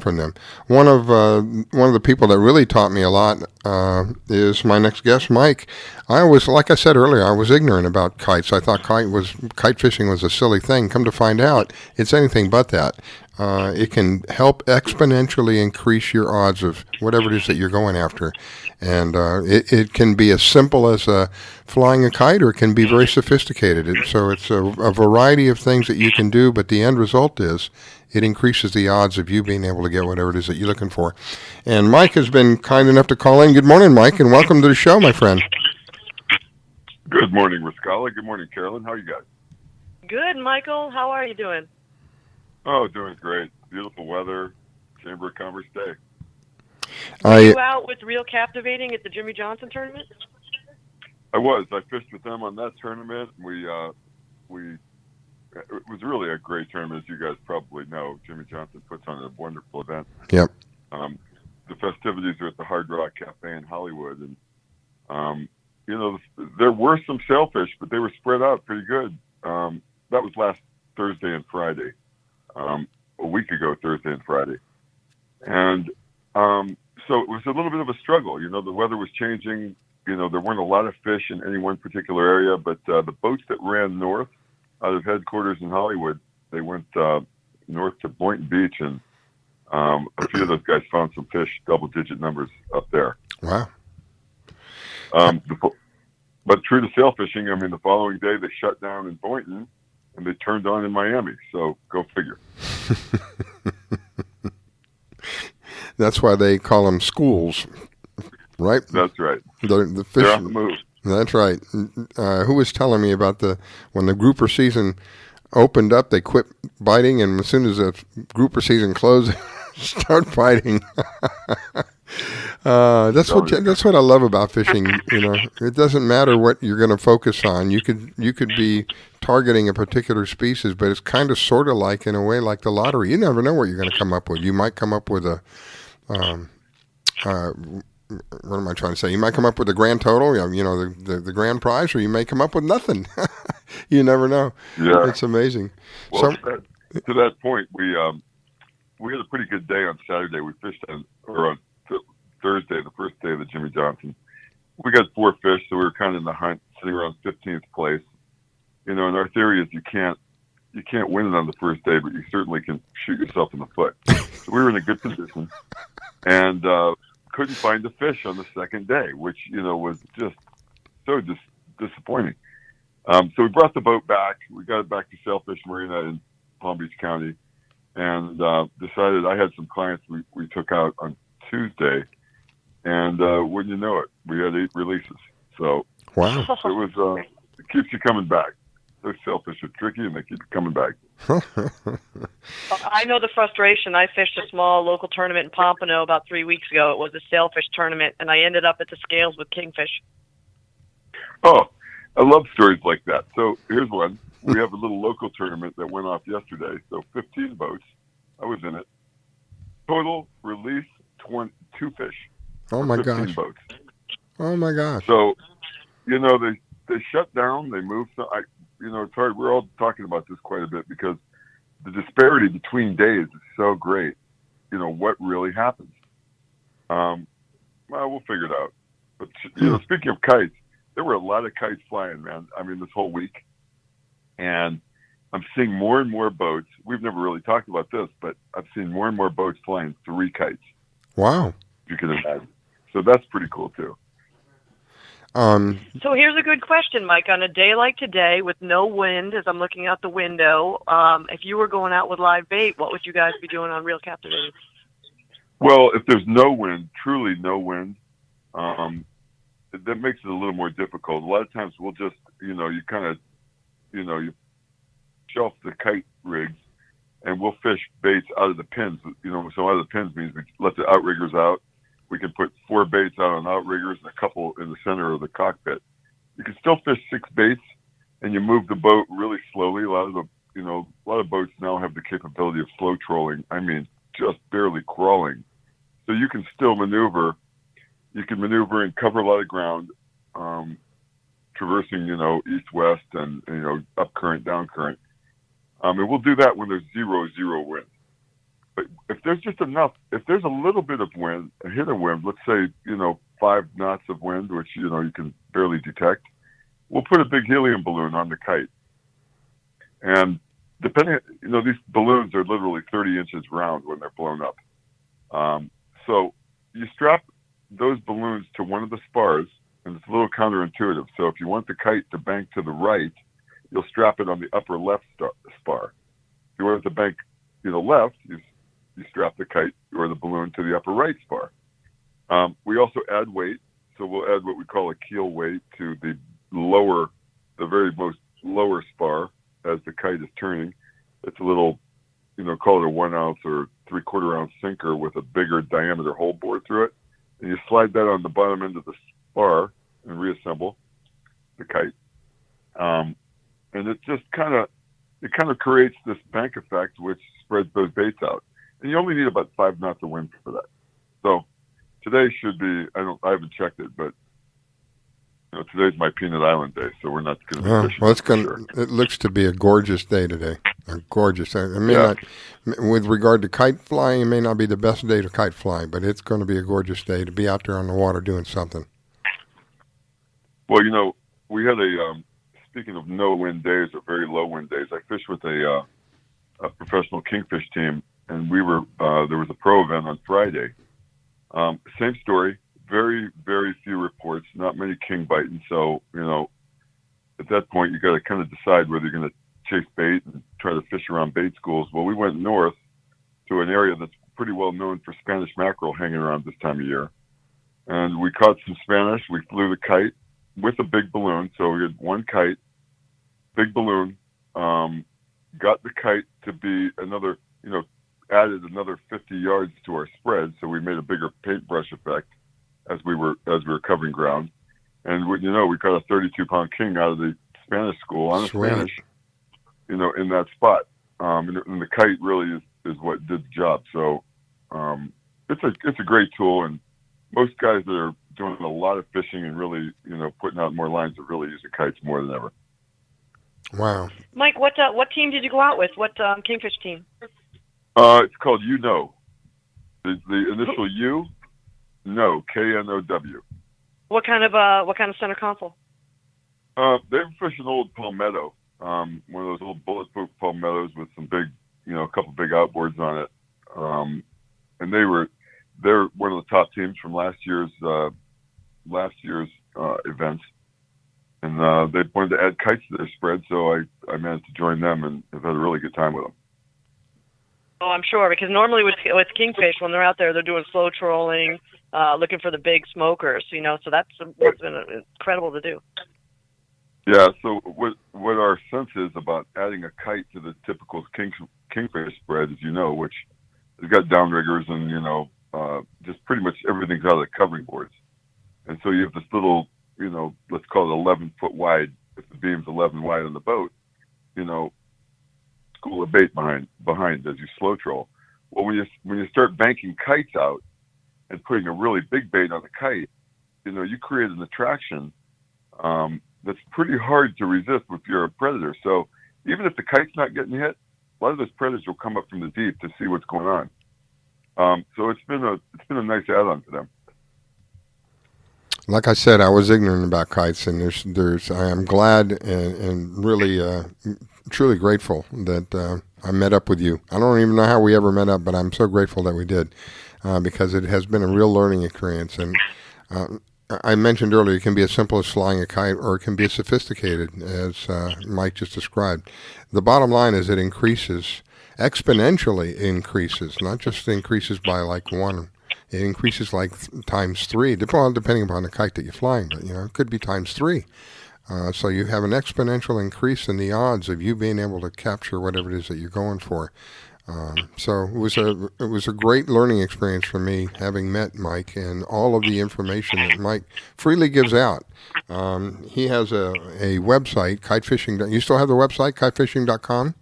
from them. One of the people that really taught me a lot is my next guest, Mike. Like I said earlier, I was ignorant about kites. I thought kite fishing was a silly thing. Come to find out, it's anything but that. It can help exponentially increase your odds of whatever it is that you're going after. And it can be as simple as flying a kite, or it can be very sophisticated. So it's a variety of things that you can do, but the end result is it increases the odds of you being able to get whatever it is that you're looking for. And Mike has been kind enough to call in. Good morning, Mike, and welcome to the show, my friend. Good morning, Riscala. Good morning, Carolyn. How are you guys? Good, Michael. How are you doing? Oh, doing great. Beautiful weather. Chamber of Commerce Day. Were you out with Real Captivating at the Jimmy Johnson tournament? I was. I fished with them on that tournament. It was really a great tournament, as you guys probably know. Jimmy Johnson puts on a wonderful event. Yep. The festivities are at the Hard Rock Cafe in Hollywood, and there were some sailfish, but they were spread out pretty good. That was last Thursday and Friday, a week ago, Thursday and Friday, and so it was a little bit of a struggle. The weather was changing. There weren't a lot of fish in any one particular area, but the boats that ran north out of headquarters in Hollywood, they went north to Boynton Beach, and a few of those guys found some fish, double-digit numbers up there. Wow. But true to sailfishing, the following day they shut down in Boynton, and they turned on in Miami. So go figure. That's why they call them schools, right? That's right. The fish. They're on the move. That's right. Who was telling me about when the grouper season opened up, they quit biting, and as soon as the grouper season closed, start biting. That's what I love about fishing. You know, it doesn't matter what you're going to focus on. You could be targeting a particular species, but it's kind of sort of like, in a way, like the lottery. You never know what you're going to come up with. You might come up with a what am I trying to say? You might come up with a grand total, you know, the grand prize, or you may come up with nothing. You never know. Yeah, it's amazing. Well, to that point, we had a pretty good day on Saturday. We fished on Thursday, the first day of the Jimmy Johnson. We got 4 fish, so we were kind of in the hunt, sitting around 15th place. You know, and our theory is you can't win it on the first day, but you certainly can shoot yourself in the foot. So we were in a good position, and couldn't find a fish on the second day, which, you know, was just so disappointing. So we brought the boat back. We got it back to Sailfish Marina in Palm Beach County, and decided I had some clients we took out on Tuesday, and wouldn't you know it, we had 8 releases. So wow, it was it keeps you coming back. Those sailfish are tricky, and they keep you coming back. I know the frustration. I fished a small local tournament in Pompano about 3 weeks ago. It was a sailfish tournament, and I ended up at the scales with kingfish. Oh, I love stories like that. So here's one. We have a little local tournament that went off yesterday. So 15 boats. I was in it. Total release 2 fish. Oh my 15 gosh. boats. Oh my gosh. So, you know, they shut down. They moved. You know, it's hard. We're all talking about this quite a bit because the disparity between days is so great. You know, what really happens? Well, we'll figure it out. But, you know, speaking of kites, there were a lot of kites flying, man. I mean, this whole week. And I'm seeing more and more boats. We've never really talked about this, but I've seen more and more boats flying 3 kites. Wow. If you can imagine. So that's pretty cool, too. So here's a good question, Mike. On a day like today with no wind, as I'm looking out the window, if you were going out with live bait, what would you guys be doing on Real Captivating? Well, if there's no wind, truly no wind, that makes it a little more difficult. A lot of times we'll just, you know, you shelf the kite rigs and we'll fish baits out of the pins. You know, so out of the pins means we let the outriggers out. We can put 4 baits out on outriggers and a couple in the center of the cockpit. You can still fish 6 baits, and you move the boat really slowly. A lot of boats now have the capability of slow trolling. I mean, just barely crawling. So you can still maneuver. You can maneuver and cover a lot of ground, traversing, you know, east-west and, you know, up current, down current. And we'll do that when there's 0 wind. But if there's just enough, if there's a little bit of wind, a hit of wind, let's say, you know, 5 knots of wind, which, you know, you can barely detect, we'll put a big helium balloon on the kite. And depending, you know, these balloons are literally 30 inches round when they're blown up. So you strap those balloons to one of the spars, and it's a little counterintuitive. So if you want the kite to bank to the right, you'll strap it on the upper left spar. If you want it to bank, you know, left, you strap the kite or the balloon to the upper right spar. We also add weight, so we'll add what we call a keel weight to the very most lower spar as the kite is turning. It's a little, you know, call it a 1 ounce or 3/4 ounce sinker with a bigger diameter hole bored through it. And you slide that on the bottom end of the spar and reassemble the kite. And it just kind of creates this bank effect, which spreads those baits out. And you only need about 5 knots of wind for that. So today should be, I haven't checked it, but, you know, today's my Peanut Island day, so we're not going to be fishing. It looks to be a gorgeous day today. A gorgeous day. Not, with regard to kite flying, it may not be the best day to kite fly, but it's going to be a gorgeous day to be out there on the water doing something. Well, you know, we had speaking of no wind days or very low wind days, I fished with a professional kingfish team, and we were there was a pro event on Friday. Same story, very, very few reports, not many king biting. So, you know, at that point, you got to kind of decide whether you're going to chase bait and try to fish around bait schools. Well, we went north to an area that's pretty well known for Spanish mackerel hanging around this time of year. And we caught some Spanish. We flew the kite with a big balloon. So we had 1 kite, big balloon, got the kite to be another, you know, added another 50 yards to our spread, so we made a bigger paintbrush effect as we were covering ground. And we caught a 32-pound king out of the Spanish school on a Spanish, in that spot. And the kite really is what did the job. So it's a great tool, and most guys that are doing a lot of fishing and really putting out more lines are really using kites more than ever. Wow. Mike, what team did you go out with? What kingfish team? It's called The initial U, KNOW. What kind of center console? They were fishing old palmetto, one of those old bulletproof palmettos with some big, a couple big outboards on it. And they're one of the top teams from last year's events. And they wanted to add kites to their spread, so I managed to join them and have had a really good time with them. Oh, I'm sure, because normally with kingfish, when they're out there, they're doing slow trolling, looking for the big smokers, so that's what's been incredible to do. Yeah, so what our sense is about adding a kite to the typical kingfish spread, as which has got downriggers and, just pretty much everything's out of the covering boards. And so you have this little, let's call it 11 foot wide, if the beam's 11 wide on the boat, school of bait behind as you slow troll. Well, when you start banking kites out and putting a really big bait on the kite, you create an attraction that's pretty hard to resist if you're a predator. So even if the kite's not getting hit, a lot of those predators will come up from the deep to see what's going on. So it's been a nice add-on for them. Like I said, I was ignorant about kites, and I am glad and really truly grateful that I met up with you. I don't even know how we ever met up, but I'm so grateful that we did because it has been a real learning experience. And I mentioned earlier, it can be as simple as flying a kite, or it can be as sophisticated as Mike just described. The bottom line is it exponentially increases, not just increases by like one. It increases like times 3, depending upon the kite that you're flying, but it could be times 3. So you have an exponential increase in the odds of you being able to capture whatever it is that you're going for. So it was a great learning experience for me, having met Mike and all of the information that Mike freely gives out. He has a website, kitefishing. You still have the website, kitefishing.com?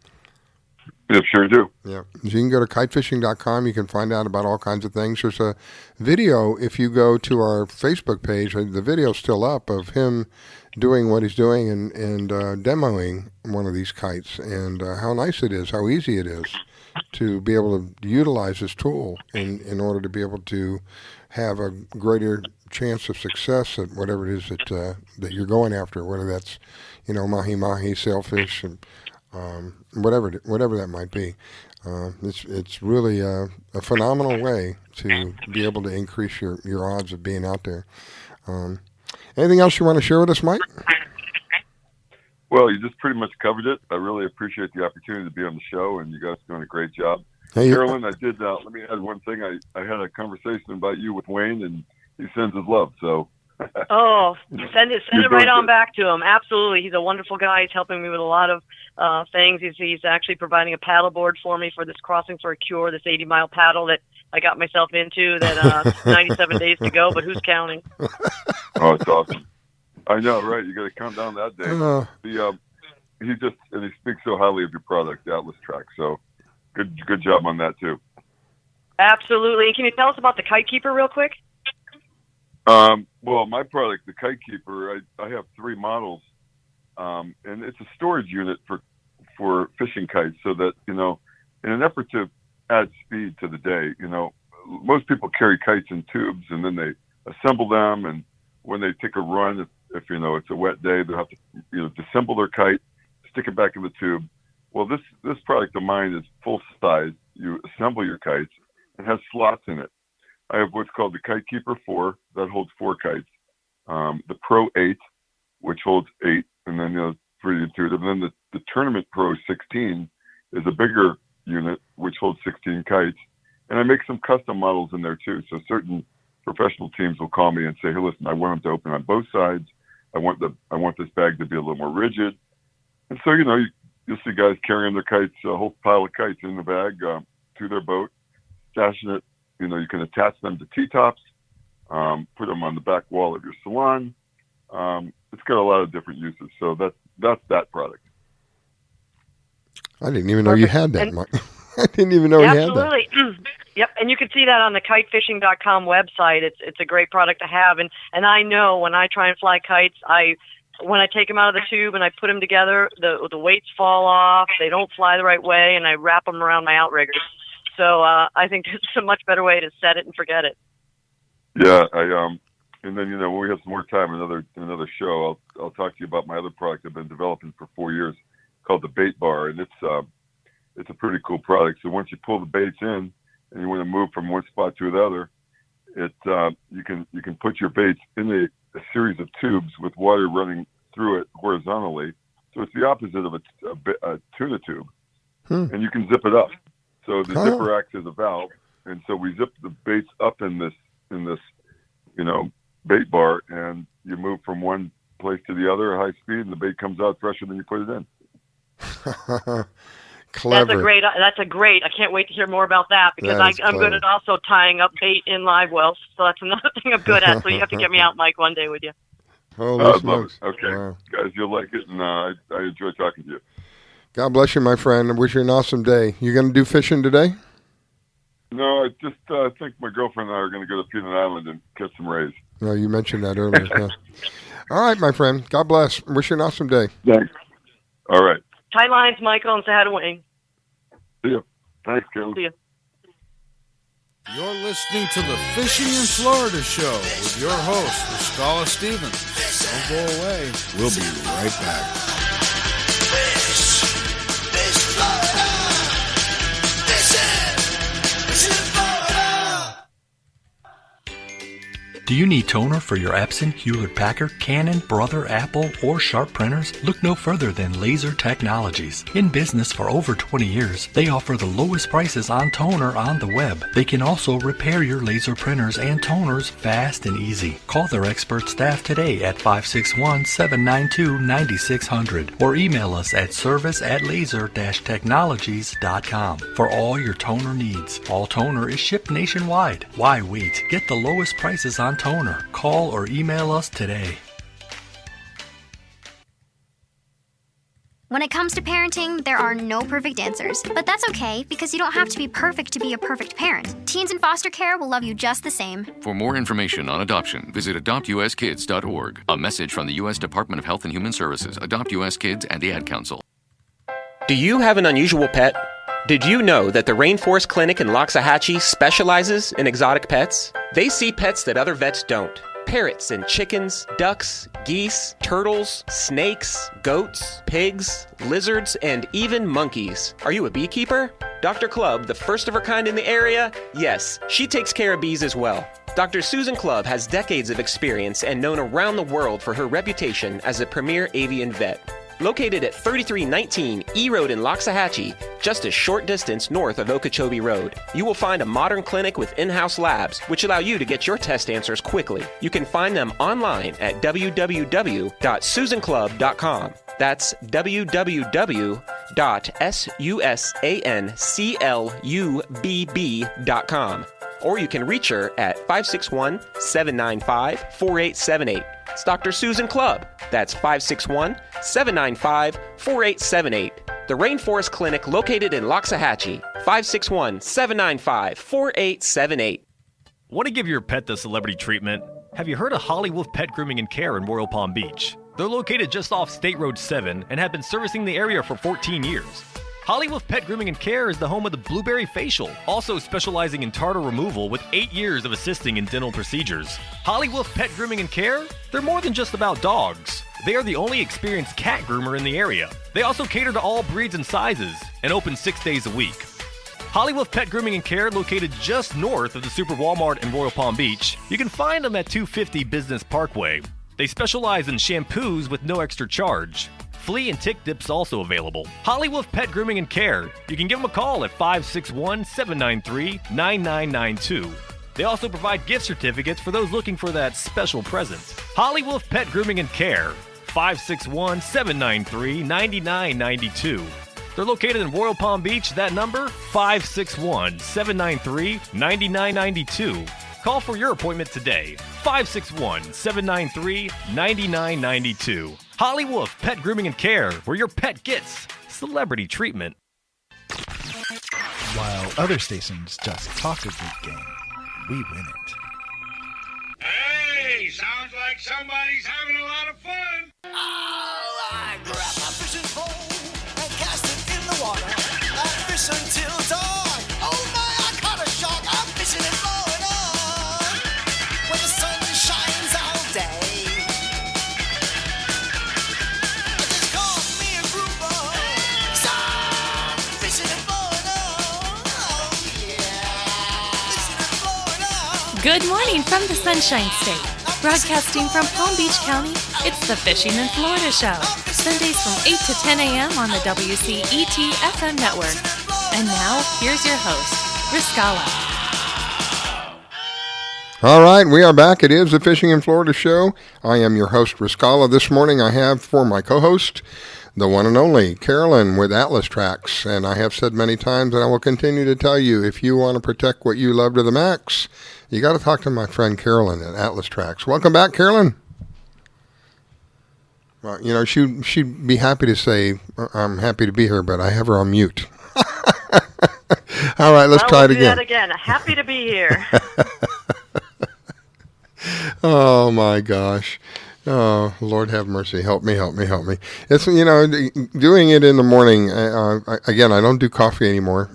Yep, sure do. Yeah. So you can go to kitefishing.com. You can find out about all kinds of things. There's a video, if you go to our Facebook page, the video's still up of him doing what he's doing and demoing one of these kites, and how nice it is, how easy it is to be able to utilize this tool in order to be able to have a greater chance of success at whatever it is that you're going after, whether that's, mahi-mahi, sailfish, and whatever that might be. It's really a phenomenal way to be able to increase your odds of being out there. Anything else you want to share with us, Mike? Well, you just pretty much covered it. I really appreciate the opportunity to be on the show, and you guys are doing a great job. Hey, Carolyn, I did. Let me add one thing. I had a conversation about you with Wayne, and he sends his love. So. Oh, send it right on back to him. Absolutely, he's a wonderful guy. He's helping me with a lot of things. He's actually providing a paddle board for me for this Crossing for a Cure, this 80-mile paddle that I got myself into. That 97 days to go, but who's counting? Oh, it's awesome. I know, right? You got to count down that day. He speaks so highly of your product, the Atlas Track. So good job on that too. Absolutely. And can you tell us about the Kite Keeper real quick? Well, my product, the Kite Keeper, I have 3 models, and it's a storage unit for fishing kites, so that in an effort to add speed to the day, most people carry kites in tubes, and then they assemble them, and when they take a run, if it's a wet day, they'll have to disassemble their kite, stick it back in the tube. Well, this product of mine is full size. You assemble your kites. It has slots in it. I have what's called the Kite Keeper 4 that holds 4 kites. The Pro 8, which holds 8, and then pretty intuitive. And then the Tournament Pro 16 is a bigger unit which holds 16 kites. And I make some custom models in there too. So certain professional teams will call me and say, "Hey, listen, I want them to open on both sides. I want this bag to be a little more rigid." And so you'll see guys carrying their kites, a whole pile of kites in the bag, to their boat, stashing it. You know, you can attach them to T-tops, put them on the back wall of your salon. It's got a lot of different uses. So that's that product. I didn't even know you had that, Mike. I didn't even know you had that. Absolutely. Yep, and you can see that on the kitefishing.com website. It's a great product to have, and I know when I try and fly kites, when I take them out of the tube and I put them together, the weights fall off, they don't fly the right way, and I wrap them around my outriggers. So I think this is a much better way to set it and forget it. Yeah, and then, you know, when we have some more time, another show, I'll talk to you about my other product I've been developing for 4 years called the bait bar, and it's a pretty cool product. So once you pull the baits in and you want to move from one spot to another, you can put your baits in a series of tubes with water running through it horizontally. So it's the opposite of a tuna tube, and you can zip it up. So the zipper acts as a valve, and so we zip the baits up in this you know, bait bar, and you move from one place to the other at high speed, and the bait comes out fresher than you put it in. Clever. That's a great. I can't wait to hear more about that, because I'm good at also tying up bait in live wells. So that's another thing I'm good at. So you have to get me out, Mike, one day with you. Holy smokes. Okay. Wow. Guys, you'll like it, and I enjoy talking to you. God bless you, my friend. I wish you an awesome day. You going to do fishing today? No, I just think my girlfriend and I are going to go to Peanut Island and catch some rays. No, you mentioned that earlier. Yeah. All right, my friend. God bless. Wish you an awesome day. Thanks. All right. Tie lines, Michael, and say hi to Wayne. See you. Thanks, Kevin. See you. You're listening to the Fishing in Florida show with your host, Scala Stevens. Don't go away. We'll be right back. Do you need toner for your Epson, Hewlett-Packard, Canon, Brother, Apple, or Sharp printers? Look no further than Laser Technologies. In business for over 20 years, they offer the lowest prices on toner on the web. They can also repair your laser printers and toners fast and easy. Call their expert staff today at 561-792-9600 or email us at service@laser-technologies.com for all your toner needs. All toner is shipped nationwide. Why wait? Get the lowest prices on toner. Call or email us today. When it comes to parenting, there are no perfect answers. But that's okay, because you don't have to be perfect to be a perfect parent. Teens in foster care will love you just the same. For more information on adoption, visit adoptuskids.org. A message from the U.S. Department of Health and Human Services, Adopt U.S. Kids, and the Ad Council. Do you have an unusual pet? Did you know that the Rainforest Clinic in Loxahatchee specializes in exotic pets? They see pets that other vets don't. Parrots and chickens, ducks, geese, turtles, snakes, goats, pigs, lizards, and even monkeys. Are you a beekeeper? Dr. Clubb, the first of her kind in the area? Yes, she takes care of bees as well. Dr. Susan Clubb has decades of experience and known around the world for her reputation as a premier avian vet. Located at 3319 E Road in Loxahatchee, just a short distance north of Okeechobee Road, you will find a modern clinic with in-house labs, which allow you to get your test answers quickly. You can find them online at www.susanclub.com. That's www.susanclubb.com. Or you can reach her at 561-795-4878. It's Dr. Susan Clubb. That's 561-795-4878. The Rainforest Clinic located in Loxahatchee. 561-795-4878. Want to give your pet the celebrity treatment? Have you heard of Holly Wolf Pet Grooming and Care in Royal Palm Beach? They're located just off State Road 7 and have been servicing the area for 14 years. Holly Wolf Pet Grooming and Care is the home of the Blueberry Facial, also specializing in tartar removal with 8 years of assisting in dental procedures. Holly Wolf Pet Grooming and Care? They're more than just about dogs. They are the only experienced cat groomer in the area. They also cater to all breeds and sizes and open 6 days a week. Holly Wolf Pet Grooming and Care, located just north of the Super Walmart in Royal Palm Beach. You can find them at 250 Business Parkway. They specialize in shampoos with no extra charge. Flea and tick dips also available. Holly Wolf Pet Grooming and Care. You can give them a call at 561-793-9992. They also provide gift certificates for those looking for that special present. Holly Wolf Pet Grooming and Care. 561-793-9992. They're located in Royal Palm Beach. That number, 561-793-9992. Call for your appointment today, 561-793-9992. Holly Wolf Pet Grooming and Care, where your pet gets celebrity treatment. While other stations just talk a good game, we win it. Hey, sounds like somebody's having a lot of fun. I grab my fishing pole and cast it in the water. I fish until dawn. Oh my, I caught a shark. I'm fishing and blowing on when the sun shines all day. I just caught me a grouper. So fishing and blowing on. Oh yeah, fishing and blowing on. Good morning from the Sunshine State. Broadcasting from Palm Beach County, it's the Fishing in Florida Show. Sundays from 8 to 10 a.m. on the WCET FM network. And now, here's your host, Riscala. All right, we are back. It is the Fishing in Florida Show. I am your host, Riscala. This morning I have for my co-host, the one and only Carolyn with Atlas Tracks. And I have said many times, and I will continue to tell you, if you want to protect what you love to the max, you got to talk to my friend Carolyn at Atlas Tracks. Welcome back, Carolyn. Well, you know, she'd be happy to say, I'm happy to be here, but I have her on mute. All right, let's try it again. We'll do that again. Happy to be here. Oh, my gosh. Oh, Lord have mercy. Help me. It's, you know, doing it in the morning, again, I don't do coffee anymore.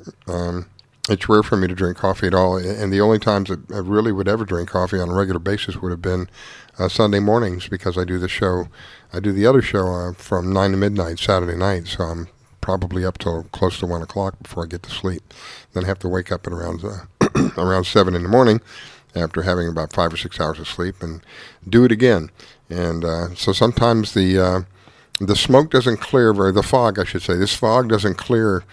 It's rare for me to drink coffee at all, and the only times that I really would ever drink coffee on a regular basis would have been Sunday mornings, because I do the other show from 9 to midnight Saturday night, so I'm probably up till close to 1 o'clock before I get to sleep. Then I have to wake up at around 7 in the morning after having about 5 or 6 hours of sleep and do it again. And so sometimes the smoke doesn't clear, the fog, I should say. This fog doesn't clear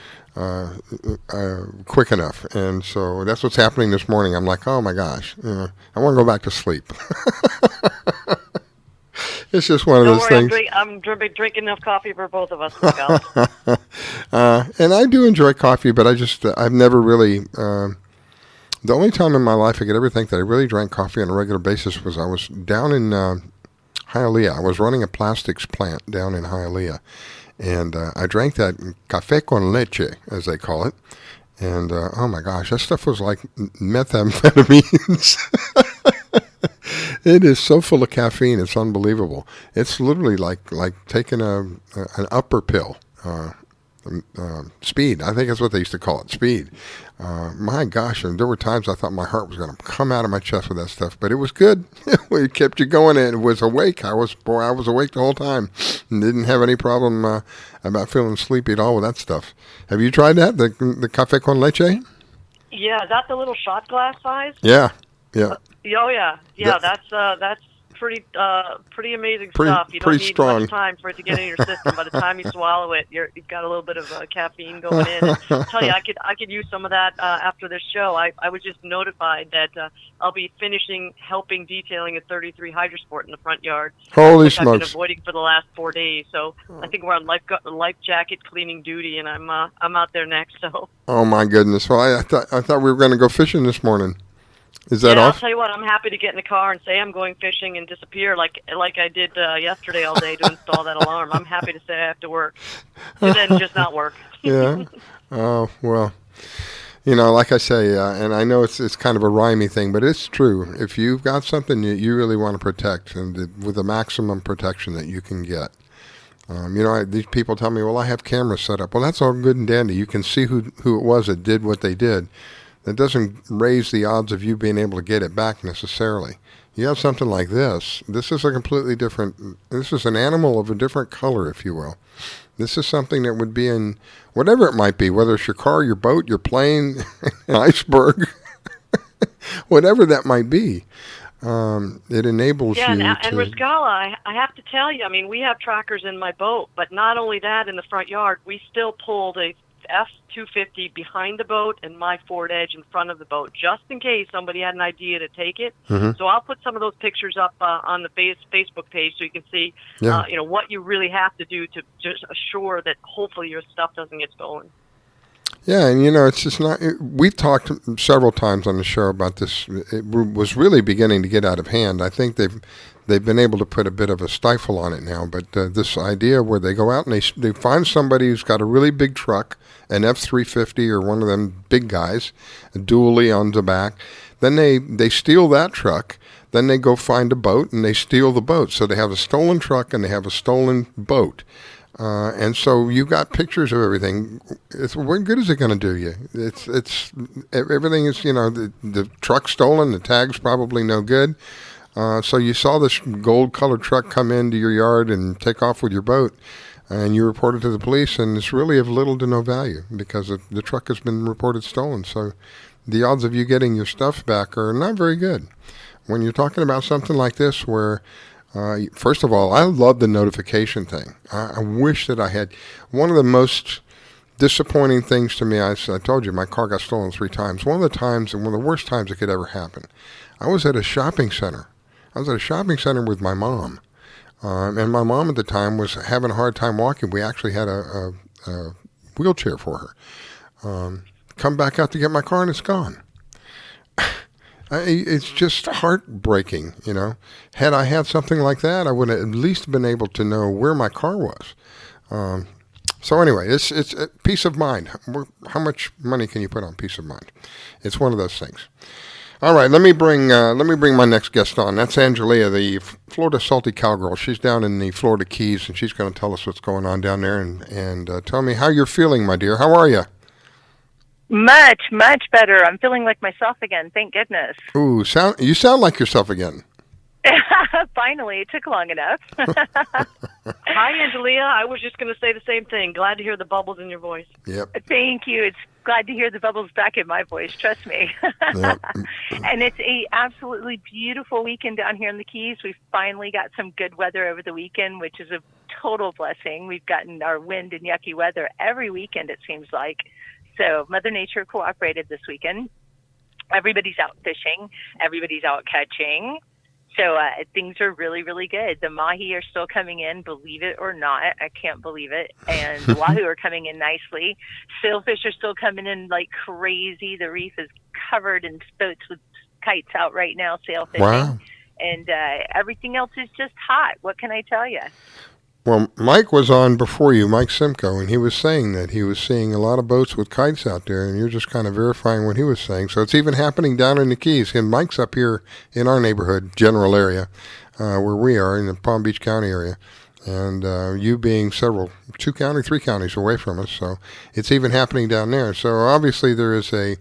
quick enough, and so that's what's happening this morning. I'm like, oh my gosh, I want to go back to sleep. It's just one of those things. I'm drinking enough coffee for both of us. And I do enjoy coffee, but I've never really. The only time in my life I could ever think that I really drank coffee on a regular basis was I was down in Hialeah. I was running a plastics plant down in Hialeah. And I drank that café con leche, as they call it. And, oh, my gosh, that stuff was like methamphetamines. It is so full of caffeine, it's unbelievable. It's literally like taking an upper pill. Speed, I think that's what they used to call it, speed. My gosh, and there were times I thought my heart was going to come out of my chest with that stuff, but it was good. It kept you going, and it was awake. I was awake the whole time and didn't have any problem about feeling sleepy at all with that stuff. Have you tried that, the café con leche? Yeah, is that the little shot glass size? Yeah. Oh yeah, that's pretty amazing stuff. You don't need much time for it to get in your system. By the time you swallow it, you've got a little bit of caffeine going in. And I'll tell you, I could use some of that after this show. I was just notified that I'll be helping detailing a 33 Hydrosport in the front yard. Holy which smokes! I've been avoiding for the last 4 days. So I think we're on life jacket cleaning duty, and I'm out there next. So. Oh my goodness! Well, I thought we were going to go fishing this morning. Is that off? I'll tell you what, I'm happy to get in the car and say I'm going fishing and disappear like I did yesterday all day to install that alarm. I'm happy to say I have to work. And then just not work. Yeah. Oh, well, you know, like I say, and I know it's kind of a rhymey thing, but it's true. If you've got something you really want to protect, and with the maximum protection that you can get. You know, these people tell me, well, I have cameras set up. Well, that's all good and dandy. You can see who it was that did what they did. That doesn't raise the odds of you being able to get it back necessarily. You have something like this. This is a completely different, this is an animal of a different color, if you will. This is something that would be in, whatever it might be, whether it's your car, your boat, your plane, an iceberg, whatever that might be. It enables you to... Yeah, and Riscala, I have to tell you, I mean, we have trackers in my boat, but not only that, in the front yard, we still pulled a F-250 behind the boat and my Ford Edge in front of the boat, just in case somebody had an idea to take it. Mhm. So I'll put some of those pictures up on the Facebook page so you can see, Yeah. what you really have to do to just assure that hopefully your stuff doesn't get stolen. Yeah, and it's just not. We've talked several times on the show about this. It was really beginning to get out of hand. I think they've been able to put a bit of a stifle on it now. But this idea where they go out and they find somebody who's got a really big truck, an F-350 or one of them big guys, a dually on the back. Then they steal that truck. Then they go find a boat and they steal the boat. So they have a stolen truck and they have a stolen boat. And so you got pictures of everything. What good is it going to do you? It's everything is, the truck stolen, the tag's probably no good. So you saw this gold-colored truck come into your yard and take off with your boat, and you report it to the police, and it's really of little to no value because the truck has been reported stolen. So the odds of you getting your stuff back are not very good. When you're talking about something like this where first of all, I love the notification thing. I wish that I had. One of the most disappointing things to me, I told you, my car got stolen 3 times. One of the worst times it could ever happen. I was at a shopping center. I was at a shopping center with my mom. And my mom at the time was having a hard time walking. We actually had a wheelchair for her. Come back out to get my car and it's gone. It's just heartbreaking, Had I had something like that, I would have at least been able to know where my car was. So anyway, it's peace of mind. How much money can you put on peace of mind? It's one of those things. All right, let me bring my next guest on. That's Angelia, the Florida Salty Cowgirl. She's down in the Florida Keys, and she's going to tell us what's going on down there and tell me how you're feeling, my dear. How are you? Much, much better. I'm feeling like myself again. Thank goodness. Ooh, you sound like yourself again. Finally, it took long enough. Hi, Angelia. I was just going to say the same thing. Glad to hear the bubbles in your voice. Yep. Thank you. It's glad to hear the bubbles back in my voice. Trust me. Yep. And it's a absolutely beautiful weekend down here in the Keys. We've finally got some good weather over the weekend, which is a total blessing. We've gotten our wind and yucky weather every weekend, it seems like. So Mother Nature cooperated this weekend. Everybody's out fishing. Everybody's out catching. So things are really, really good. The mahi are still coming in, believe it or not. I can't believe it. And the wahoo are coming in nicely. Sailfish are still coming in like crazy. The reef is covered in boats with kites out right now, sail fishing. Wow. And everything else is just hot. What can I tell you? Well, Mike was on before you, Mike Simko, and he was saying that he was seeing a lot of boats with kites out there, and you're just kind of verifying what he was saying. So it's even happening down in the Keys. And Mike's up here in our neighborhood, general area, where we are in the Palm Beach County area, and you being 3 counties away from us. So it's even happening down there. So obviously there is a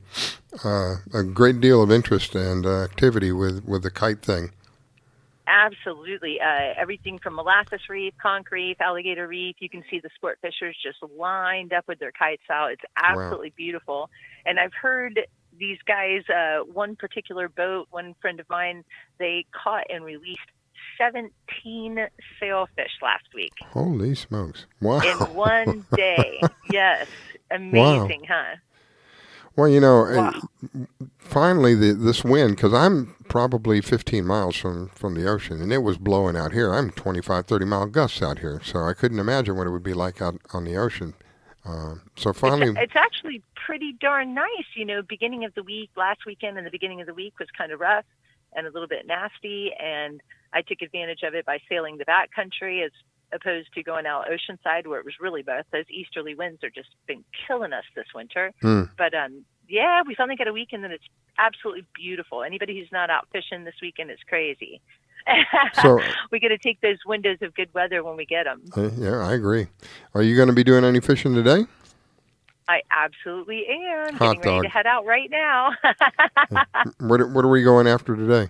great deal of interest and activity with the kite thing. Absolutely. Everything from molasses reef, conch reef, alligator reef. You can see the sport fishers just lined up with their kites out. It's absolutely beautiful. And I've heard these guys, one particular boat, one friend of mine, they caught and released 17 sailfish last week. Holy smokes. Wow. In one day. Yes. Amazing, huh? Well, finally this wind, because I'm probably 15 miles from the ocean, and it was blowing out here. I'm 25, 30-mile gusts out here, so I couldn't imagine what it would be like out on the ocean. So finally... It's actually pretty darn nice. Beginning of the week, last weekend and the beginning of the week was kind of rough and a little bit nasty, and I took advantage of it by sailing the backcountry as opposed to going out oceanside where it was really both. Those easterly winds are just been killing us this winter. But we finally got a weekend that it's absolutely beautiful. Anybody who's not out fishing this weekend is crazy. So we got to take those windows of good weather when we get them. Yeah, I agree. Are you going to be doing any fishing today? I absolutely am. Hot Getting ready dog. to head out right now. What are we going after today?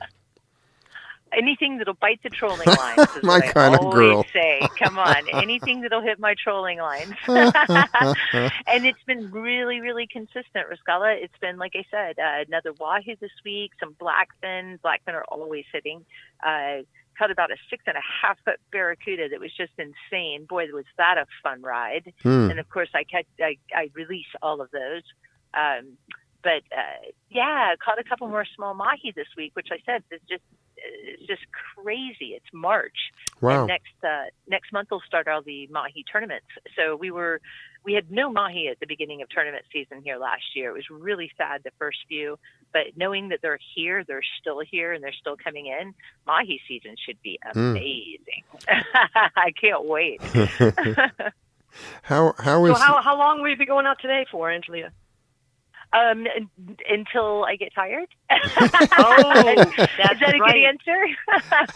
Anything that'll bite the trolling lines is My what kind I of always girl. say. Come on, anything that'll hit my trolling lines. And it's been really, really consistent, Rascala. It's been, like I said, another wahoo this week, some blackfin. Blackfin are always hitting. caught about a 6.5-foot barracuda that was just insane. Boy, was that a fun ride. And of course I release all of those. Caught a couple more small mahi this week, which I said is just crazy. It's March. Wow. And next month we'll start all the mahi tournaments. So we had no mahi at the beginning of tournament season here last year. It was really sad the first few, but knowing that they're still here and they're still coming in, mahi season should be amazing. I can't wait. How long will you be going out today for, Angelia? Until I get tired. That's Is that a right. good answer?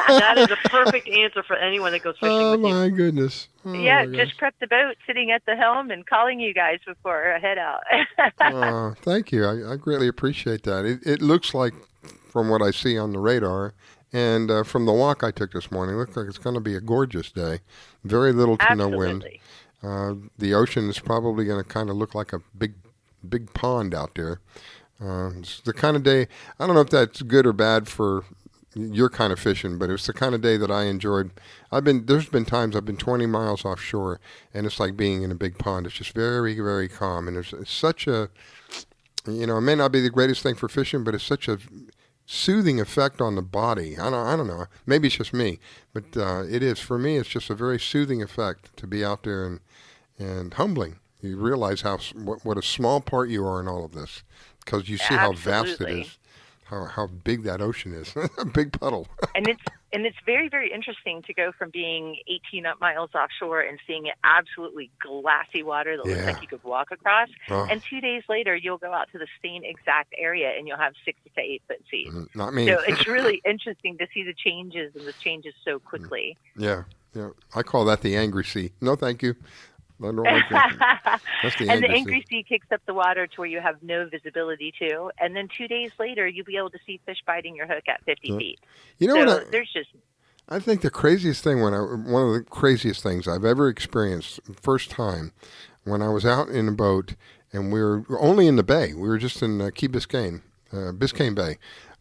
That is a perfect answer for anyone that goes fishing with you. Oh my goodness. Just prep the boat, sitting at the helm and calling you guys before I head out. Thank you. I greatly appreciate that. It looks like, from what I see on the radar and from the walk I took this morning, it looks like it's going to be a gorgeous day. Very little to no wind. The ocean is probably going to kind of look like a big pond out there. It's the kind of day, I don't know if that's good or bad for your kind of fishing, but it's the kind of day that I enjoyed. There's been times I've been 20 miles offshore, and it's like being in a big pond. It's just very, very calm, and it's such a, it may not be the greatest thing for fishing, but it's such a soothing effect on the body. I don't know. Maybe it's just me, but it is. For me, it's just a very soothing effect to be out there and humbling. You realize what a small part you are in all of this, because you see how vast it is, how big that ocean is, a big puddle. and it's very, very interesting to go from being 18 miles offshore and seeing absolutely glassy water that looks like you could walk across, and 2 days later you'll go out to the same exact area and you'll have 6 to 8 foot seas. Not me. So it's really interesting to see the changes so quickly. Yeah. I call that the angry sea. No, thank you. I don't like that. That's the and the angry sea kicks up the water to where you have no visibility to, and then 2 days later you'll be able to see fish biting your hook at 50 feet. You know I think the craziest thing one of the craziest things I've ever experienced, first time, when I was out in a boat and we were only in the bay. We were just in Key Biscayne Bay.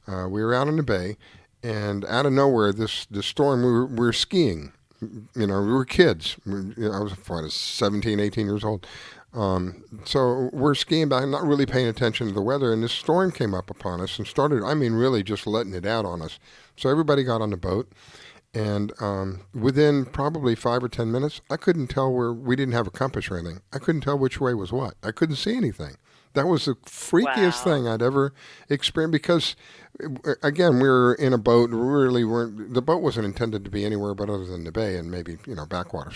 We were out in the bay, and out of nowhere, this storm. We were skiing. We were kids. I was 17, 18 years old. So we're skiing back, not really paying attention to the weather, and this storm came up upon us and started, really just letting it out on us. So everybody got on the boat, and within probably 5 or 10 minutes, I couldn't tell we didn't have a compass or anything. I couldn't tell which way was what. I couldn't see anything. That was the freakiest thing I'd ever experienced, because, again, we were in a boat. The boat wasn't intended to be anywhere but other than the bay and maybe, backwater,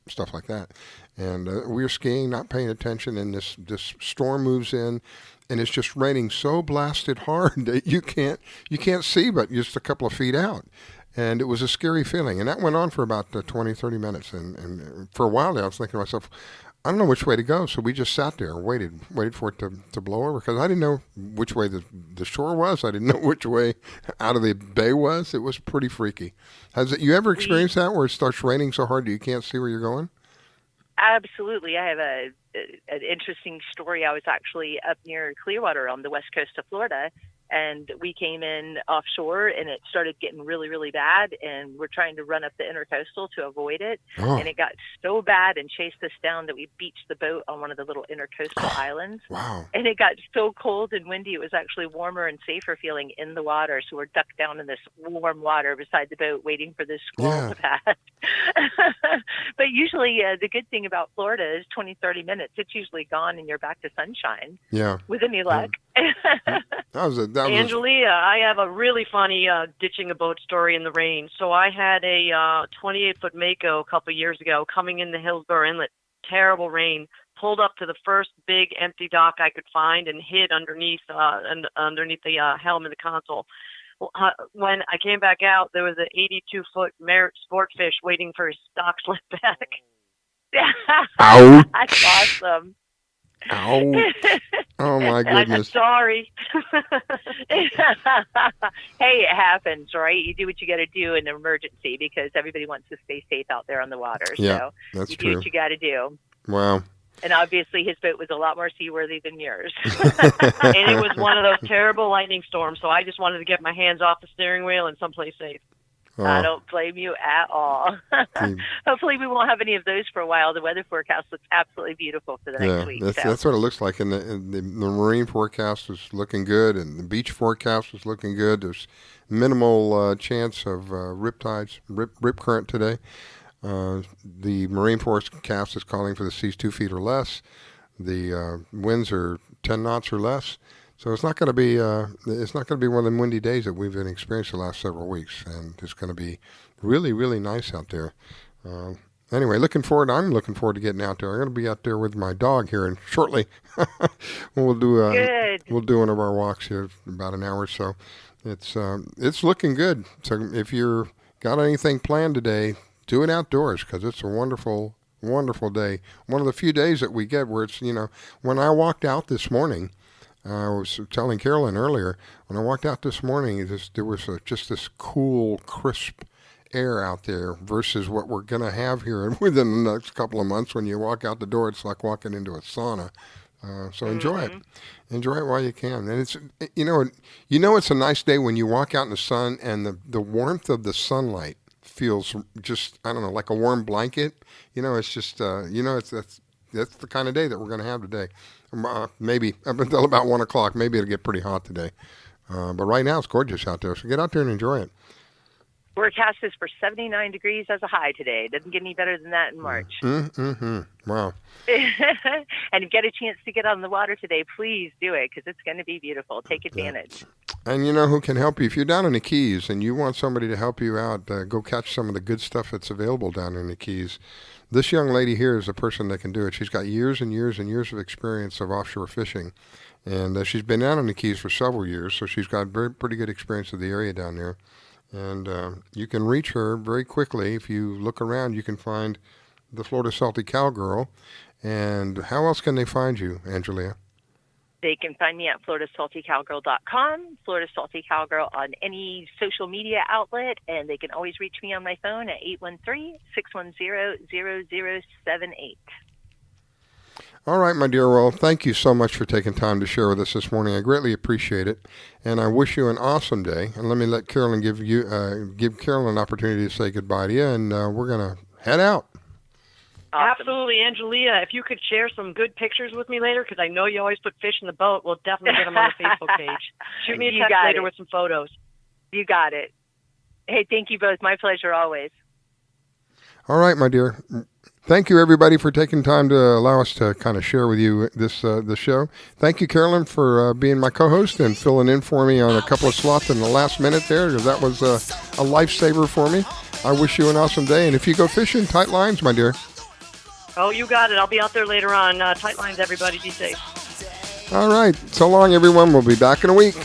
stuff like that. And we were skiing, not paying attention, and this storm moves in, and it's just raining so blasted hard that you can't see but just a couple of feet out. And it was a scary feeling. And that went on for about 20, 30 minutes. And for a while there, I was thinking to myself, I don't know which way to go, so we just sat there and waited for it to blow over, because I didn't know which way the shore was. I didn't know which way out of the bay was. It was pretty freaky. You ever experienced that, where it starts raining so hard that you can't see where you're going? Absolutely. I have an interesting story. I was actually up near Clearwater on the west coast of Florida, and we came in offshore, and it started getting really, really bad, and we're trying to run up the intercoastal to avoid it. And it got so bad and chased us down that we beached the boat on one of the little intercoastal islands. Wow. And it got so cold and windy, it was actually warmer and safer feeling in the water. So we're ducked down in this warm water beside the boat waiting for this squall to pass. But usually the good thing about Florida is 20, 30 minutes. It's usually gone and you're back to sunshine. Yeah. With any luck. Angelia, I have a really funny ditching a boat story in the rain. So I had a 28-foot Mako a couple years ago coming into Hillsborough Inlet. Terrible rain. Pulled up to the first big empty dock I could find and hid underneath the helm of the console. When I came back out, there was an 82-foot Merit sport fish waiting for his stock slip back. Ouch. That's awesome. Ow. Oh, my goodness. I'm sorry. Hey, it happens, right? You do what you got to do in an emergency, because everybody wants to stay safe out there on the water. Yeah, so that's you true. do what you got to do. Wow. And obviously his boat was a lot more seaworthy than yours. And it was one of those terrible lightning storms, so I just wanted to get my hands off the steering wheel and someplace safe. I don't blame you at all. Hopefully we won't have any of those for a while. The weather forecast looks absolutely beautiful for the next week. That's what it looks like. And the marine forecast is looking good, and the beach forecast is looking good. There's minimal chance of rip current today. The marine forecast is calling for the seas 2 feet or less. The winds are 10 knots or less. So it's not going to be one of the windy days that we've been experiencing the last several weeks, and it's going to be really, really nice out there. Anyway, I'm looking forward to getting out there. I'm going to be out there with my dog here, and shortly we'll do one of our walks here in about an hour or so. It's looking good. So if you're got anything planned today, do it outdoors, because it's a wonderful, wonderful day. One of the few days that we get where it's, when I walked out this morning. I was telling Carolyn earlier, when I walked out this morning, there was just this cool, crisp air out there versus what we're going to have here within the next couple of months. When you walk out the door, it's like walking into a sauna. So enjoy it. Enjoy it while you can. And it's, it's a nice day when you walk out in the sun and the warmth of the sunlight feels just, I don't know, like a warm blanket. It's just, that's the kind of day that we're going to have today. Maybe up until about 1 o'clock. Maybe it'll get pretty hot today. But right now it's gorgeous out there. So get out there and enjoy it. Forecast is for 79 degrees as a high today. Doesn't get any better than that in March. Wow. And if you get a chance to get on the water today, please do it, because it's going to be beautiful. Take advantage. And you know who can help you? If you're down in the Keys and you want somebody to help you out, go catch some of the good stuff that's available down in the Keys. This young lady here is a person that can do it. She's got years and years and years of experience of offshore fishing. And she's been down in the Keys for several years, so she's got pretty good experience of the area down there. And you can reach her very quickly. If you look around, you can find the Florida Salty Cowgirl. And how else can they find you, Angelia? They can find me at floridasaltycowgirl.com, Florida Salty Cowgirl on any social media outlet, and they can always reach me on my phone at 813-610-0078. All right, my dear. Well, thank you so much for taking time to share with us this morning. I greatly appreciate it, and I wish you an awesome day. And let me let Carolyn give Carolyn an opportunity to say goodbye to you, and we're going to head out. Awesome. Absolutely, Angelia. If you could share some good pictures with me later, because I know you always put fish in the boat, we'll definitely get them on the Facebook page. Shoot me a text later with some photos. You got it. Hey, thank you both. My pleasure always. All right, my dear. Thank you, everybody, for taking time to allow us to kind of share with you this show. Thank you, Carolyn, for being my co-host and filling in for me on a couple of slots in the last minute there, because that was a lifesaver for me. I wish you an awesome day. And if you go fishing, tight lines, my dear. Oh, you got it. I'll be out there later on. Tight lines, everybody. Be safe. All right. So long, everyone. We'll be back in a week.